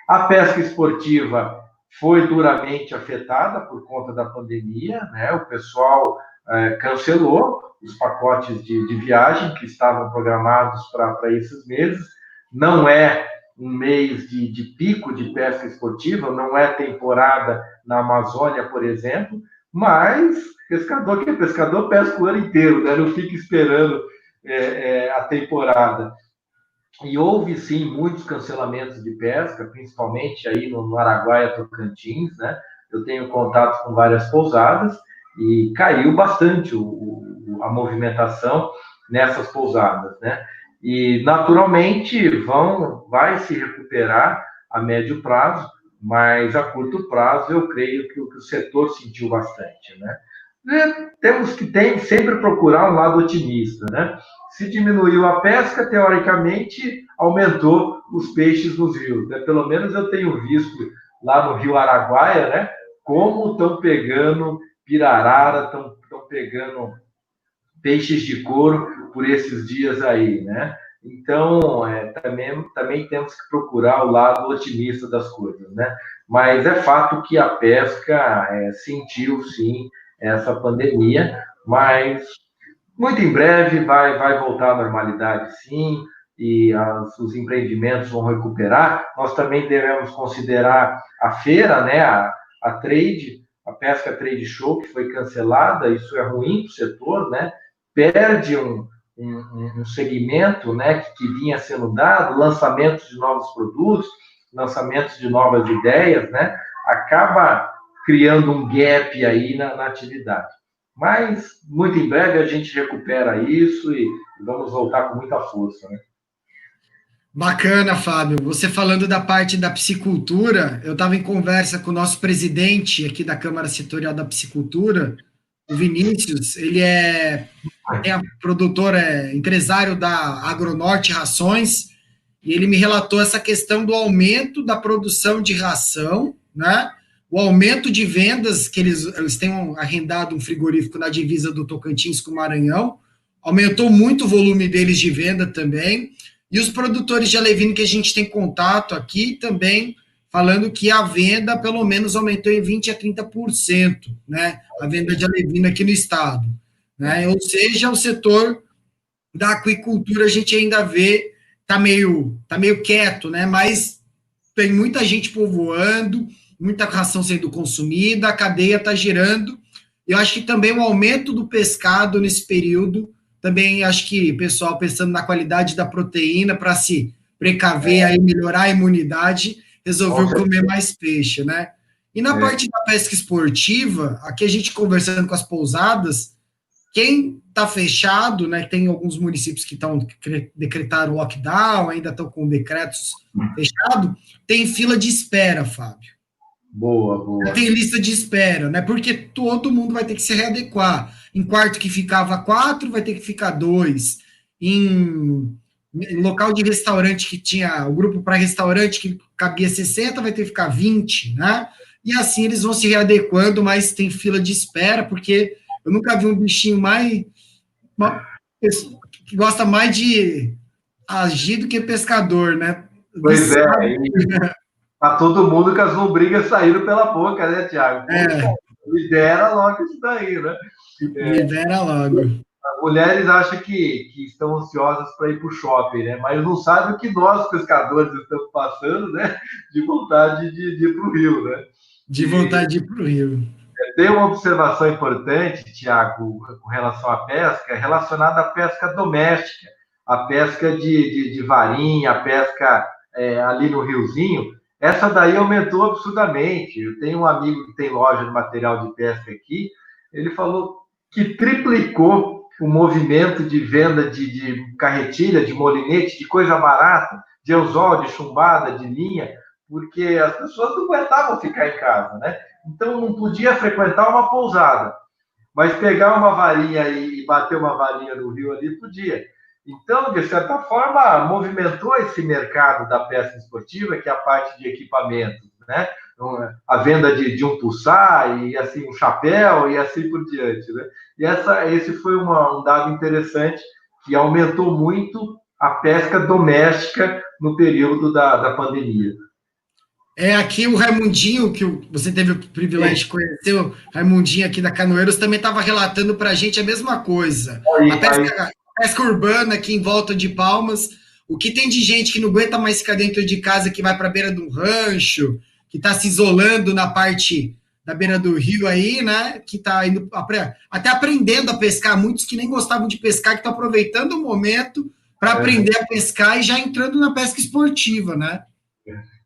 [SPEAKER 2] A pesca esportiva foi duramente afetada por conta da pandemia, né? O pessoal cancelou os pacotes de viagem que estavam programados para esses meses. Não é um mês de pico de pesca esportiva, não é temporada na Amazônia, por exemplo, mas pescador que é pescador pesca o ano inteiro, né? Não fica esperando a temporada. E houve, sim, muitos cancelamentos de pesca, principalmente aí no Araguaia, Tocantins, né? Eu tenho contato com várias pousadas e caiu bastante a movimentação nessas pousadas, né? E, naturalmente, vai se recuperar a médio prazo, mas a curto prazo eu creio que o setor sentiu bastante, né? Temos que sempre procurar um lado otimista, né? Se diminuiu a pesca, teoricamente, aumentou os peixes nos rios, né? Pelo menos eu tenho visto lá no Rio Araguaia, né? Como estão pegando pirarara, estão pegando peixes de couro por esses dias aí, né? Então, também temos que procurar o lado otimista das coisas, né? Mas é fato que a pesca sentiu, sim, essa pandemia, mas muito em breve vai voltar à normalidade, sim, e os empreendimentos vão recuperar. Nós também devemos considerar a feira, né? A trade, a Pesca Trade Show, que foi cancelada. Isso é ruim para o setor, né? Perde um segmento, né, que vinha sendo dado, lançamentos de novos produtos, lançamentos de novas ideias, né, acaba criando um gap aí na atividade. Mas, muito em breve, a gente recupera isso e vamos voltar com muita força, né?
[SPEAKER 1] Bacana, Fábio. Você falando da parte da piscicultura, eu estava em conversa com o nosso presidente aqui da Câmara Setorial da Piscicultura, o Vinícius. Ele é produtor, empresário da Agronorte Rações, e ele me relatou essa questão do aumento da produção de ração, né? O aumento de vendas, que eles têm arrendado um frigorífico na divisa do Tocantins com o Maranhão, aumentou muito o volume deles de venda também. E os produtores de alevino que a gente tem contato aqui também falando que a venda pelo menos aumentou em 20 a 30%, né? A venda de alevino aqui no estado, né? Ou seja, o setor da aquicultura a gente ainda vê tá meio quieto, né? Mas tem muita gente povoando, muita ração sendo consumida, a cadeia está girando. Eu acho que também o aumento do pescado nesse período, também acho que o pessoal pensando na qualidade da proteína para se precaver, aí melhorar a imunidade, resolveu comer mais peixe, né? E na parte da pesca esportiva, aqui a gente conversando com as pousadas, quem está fechado, né? Tem alguns municípios que decretaram lockdown, ainda estão com decretos fechados, tem fila de espera, Fábio.
[SPEAKER 2] Boa, boa.
[SPEAKER 1] Tem lista de espera, né? Porque todo mundo vai ter que se readequar. Em quarto que ficava 4, vai ter que ficar 2. Em local de restaurante que tinha o grupo para restaurante que cabia 60, vai ter que ficar 20, né? E assim eles vão se readequando, mas tem fila de espera, porque eu nunca vi um bichinho que gosta mais de agir do que pescador, né?
[SPEAKER 2] Pois é, tá todo mundo que as lombrigas saíram pela boca, né, Tiago? Libera logo isso daí, né?
[SPEAKER 1] Libera logo.
[SPEAKER 2] As mulheres acham que estão ansiosas para ir para o shopping, né? Mas não sabem o que nós, pescadores, estamos passando, né? De vontade de ir para o rio, né?
[SPEAKER 1] De vontade de ir para o rio.
[SPEAKER 2] Tem uma observação importante, Tiago, com relação à pesca, relacionada à pesca doméstica, a pesca de varinha, a pesca ali no riozinho. Essa daí aumentou absurdamente. Eu tenho um amigo que tem loja de material de pesca aqui, ele falou que triplicou o movimento de venda de carretilha, de molinete, de coisa barata, de anzol, de chumbada, de linha, porque as pessoas não aguentavam ficar em casa, né? Então não podia frequentar uma pousada, mas pegar uma varinha e bater uma varinha no rio ali podia. Então, de certa forma, movimentou esse mercado da pesca esportiva, que é a parte de equipamentos, né? A venda de um pulsar, e assim, um chapéu, e assim por diante, né? E esse foi um dado interessante, que aumentou muito a pesca doméstica no período da pandemia.
[SPEAKER 1] Aqui o Raimundinho, que você teve o privilégio de conhecer, o Raimundinho aqui da Canoeiros, também estava relatando para a gente a mesma coisa. A pesca urbana aqui em volta de Palmas, o que tem de gente que não aguenta mais ficar dentro de casa, que vai para a beira de um rancho, que está se isolando na parte da beira do rio aí, né? Que está indo até aprendendo a pescar, muitos que nem gostavam de pescar, que estão aproveitando o momento para aprender a pescar e já entrando na pesca esportiva, né?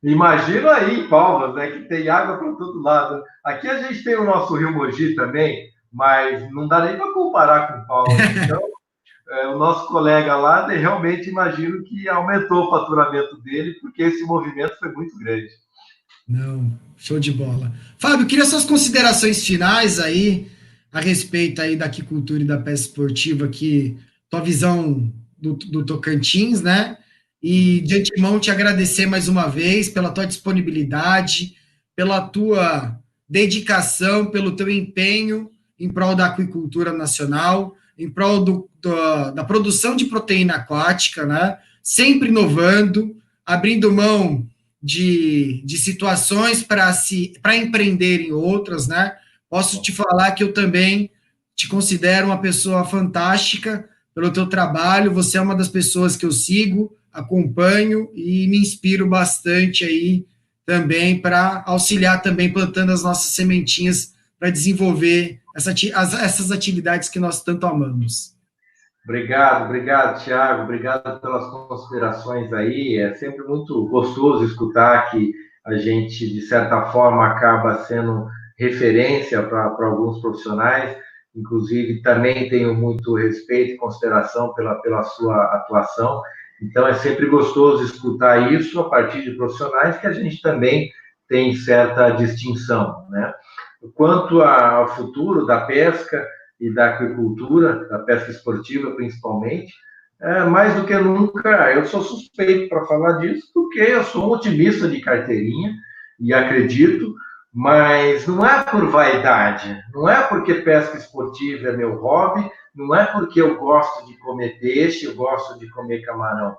[SPEAKER 2] Imagina aí em Palmas, né, que tem água para todo lado. Aqui a gente tem o nosso Rio Mogi também, mas não dá nem para comparar com Palmas. Então, o nosso colega lá, realmente imagino que aumentou o faturamento dele, porque esse movimento foi muito grande.
[SPEAKER 1] Não, show de bola. Fábio, queria suas considerações finais aí a respeito aí da aquicultura e da pesca esportiva, aqui, tua visão do Tocantins, né? E de antemão te agradecer mais uma vez pela tua disponibilidade, pela tua dedicação, pelo teu empenho em prol da aquicultura nacional, em prol da produção de proteína aquática, né? Sempre inovando, abrindo mão de situações para empreender em outras, né? Posso te falar que eu também te considero uma pessoa fantástica pelo teu trabalho, você é uma das pessoas que eu sigo, acompanho e me inspiro bastante aí também para auxiliar também plantando as nossas sementinhas para desenvolver essas atividades que nós tanto amamos.
[SPEAKER 2] Obrigado, Thiago. Obrigado pelas considerações aí. É sempre muito gostoso escutar que a gente, de certa forma, acaba sendo referência para alguns profissionais. Inclusive, também tenho muito respeito e consideração pela sua atuação. Então, é sempre gostoso escutar isso a partir de profissionais que a gente também tem certa distinção, né? Quanto ao futuro da pesca e da aquicultura, da pesca esportiva principalmente, mais do que nunca, eu sou suspeito para falar disso, porque eu sou um otimista de carteirinha e acredito, mas não é por vaidade, não é porque pesca esportiva é meu hobby, não é porque eu gosto de comer peixe, eu gosto de comer camarão.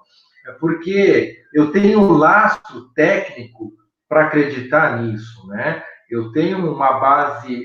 [SPEAKER 2] porque eu tenho um laço técnico para acreditar nisso, né? Eu tenho uma base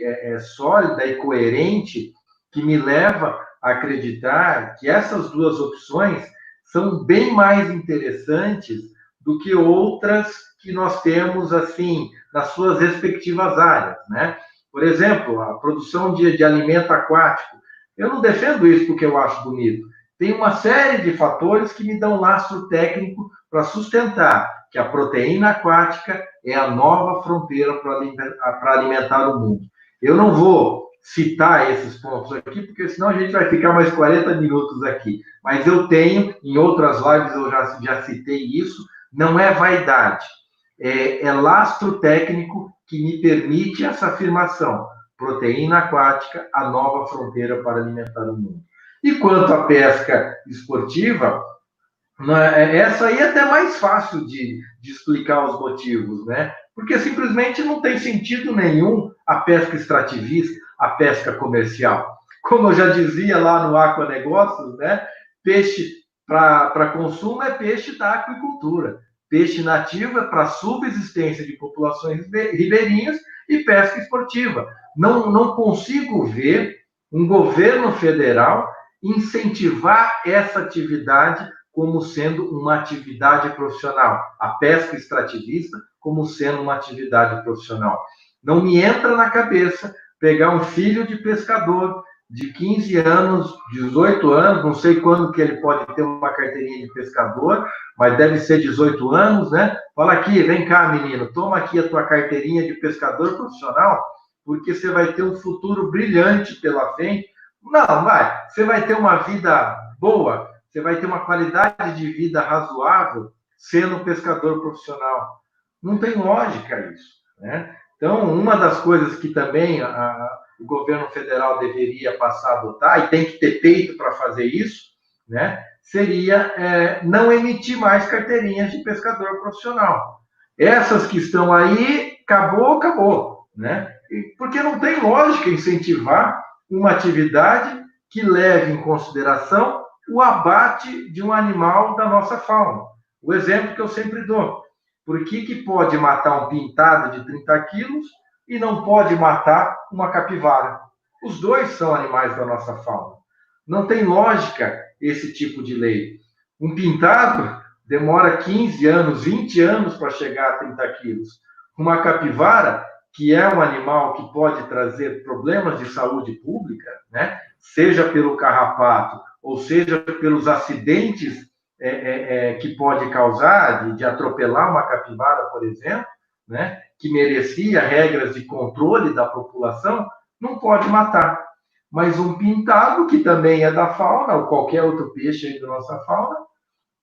[SPEAKER 2] sólida e coerente que me leva a acreditar que essas duas opções são bem mais interessantes do que outras que nós temos, assim, nas suas respectivas áreas, né? Por exemplo, a produção de alimento aquático. Eu não defendo isso porque eu acho bonito. Tem uma série de fatores que me dão lastro técnico para sustentar que a proteína aquática é a nova fronteira para alimentar o mundo. Eu não vou citar esses pontos aqui, porque senão a gente vai ficar mais 40 minutos aqui. Mas eu tenho, em outras lives eu já citei isso, não é vaidade, é lastro técnico que me permite essa afirmação. Proteína aquática, a nova fronteira para alimentar o mundo. E quanto à pesca esportiva, essa aí é até mais fácil de explicar os motivos, né? Porque simplesmente não tem sentido nenhum a pesca extrativista, a pesca comercial. Como eu já dizia lá no Aquanegócios, né? Peixe para consumo é peixe da aquicultura. Peixe nativo é para subsistência de populações ribeirinhas e pesca esportiva. Não consigo ver um governo federal incentivar essa atividade como sendo uma atividade profissional, a pesca extrativista como sendo uma atividade profissional. Não me entra na cabeça pegar um filho de pescador de 15 anos, 18 anos, não sei quando que ele pode ter uma carteirinha de pescador, mas deve ser 18 anos, né? Fala aqui, vem cá, menino, toma aqui a tua carteirinha de pescador profissional, porque você vai ter um futuro brilhante pela frente. Não, você vai ter uma vida boa, você vai ter uma qualidade de vida razoável sendo pescador profissional. Não tem lógica isso, né? Então, uma das coisas que também o governo federal deveria passar a adotar, e tem que ter peito para fazer isso, né, seria não emitir mais carteirinhas de pescador profissional. Essas que estão aí, acabou, né? Porque não tem lógica incentivar uma atividade que leve em consideração o abate de um animal da nossa fauna. O exemplo que eu sempre dou. Por que pode matar um pintado de 30 quilos e não pode matar uma capivara? Os dois são animais da nossa fauna. Não tem lógica esse tipo de lei. Um pintado demora 15 anos, 20 anos para chegar a 30 quilos. Uma capivara, que é um animal que pode trazer problemas de saúde pública, né? Seja pelo carrapato, ou seja pelos acidentes que pode causar, de atropelar uma capivara, por exemplo, né? Que merecia regras de controle da população, não pode matar. Mas um pintado, que também é da fauna, ou qualquer outro peixe aí da nossa fauna,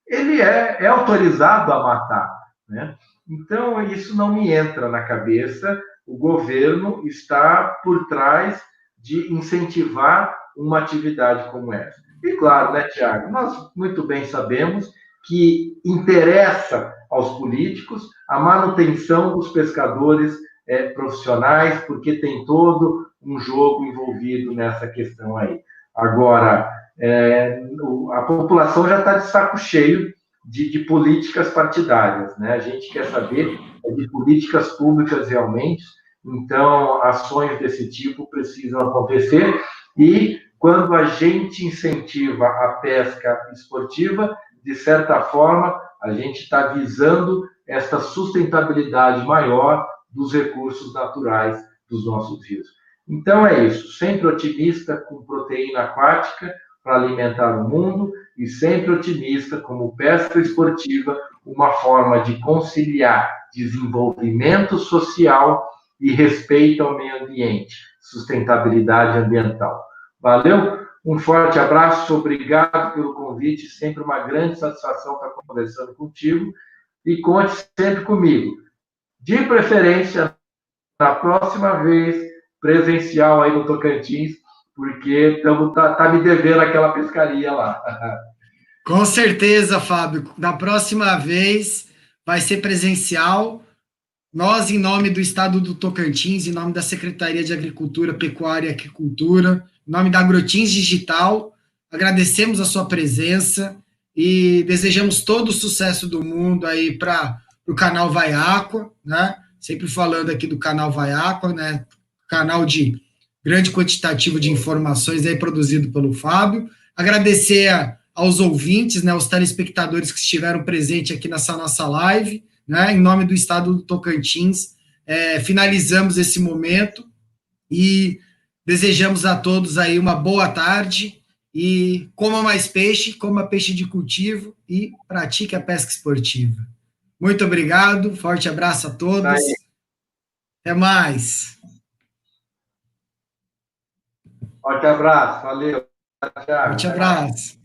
[SPEAKER 2] ele é autorizado a matar, né? Então, isso não me entra na cabeça. O governo está por trás de incentivar uma atividade como essa. E claro, né, Tiago, nós muito bem sabemos que interessa aos políticos a manutenção dos pescadores profissionais, porque tem todo um jogo envolvido nessa questão aí. Agora, a população já está de saco cheio de políticas partidárias, né? A gente quer saber de políticas públicas realmente, então ações desse tipo precisam acontecer, e quando a gente incentiva a pesca esportiva, de certa forma, a gente está visando essa sustentabilidade maior dos recursos naturais dos nossos rios. Então é isso, sempre otimista com proteína aquática para alimentar o mundo, e sempre otimista como pesca esportiva, uma forma de conciliar desenvolvimento social e respeito ao meio ambiente, sustentabilidade ambiental. Valeu? Um forte abraço, obrigado pelo convite, sempre uma grande satisfação estar conversando contigo, e conte sempre comigo. De preferência, na próxima vez, presencial aí no Tocantins, porque tá me devendo aquela pescaria lá.
[SPEAKER 1] Com certeza, Fábio. Da próxima vez vai ser presencial. Nós, em nome do Estado do Tocantins, em nome da Secretaria de Agricultura, Pecuária e Aquicultura, em nome da Agrotins Digital, agradecemos a sua presença e desejamos todo o sucesso do mundo aí para o canal Vai Aqua, né? Sempre falando aqui do canal Vai Aqua, né? Canal de grande quantitativo de informações aí produzido pelo Fábio. Agradecer aos ouvintes, né, aos telespectadores que estiveram presentes aqui nessa nossa live, né? Em nome do Estado do Tocantins, finalizamos esse momento e desejamos a todos aí uma boa tarde e coma mais peixe, coma peixe de cultivo e pratique a pesca esportiva. Muito obrigado, forte abraço a todos. Até mais.
[SPEAKER 2] Forte abraço, valeu.
[SPEAKER 1] Forte abraço.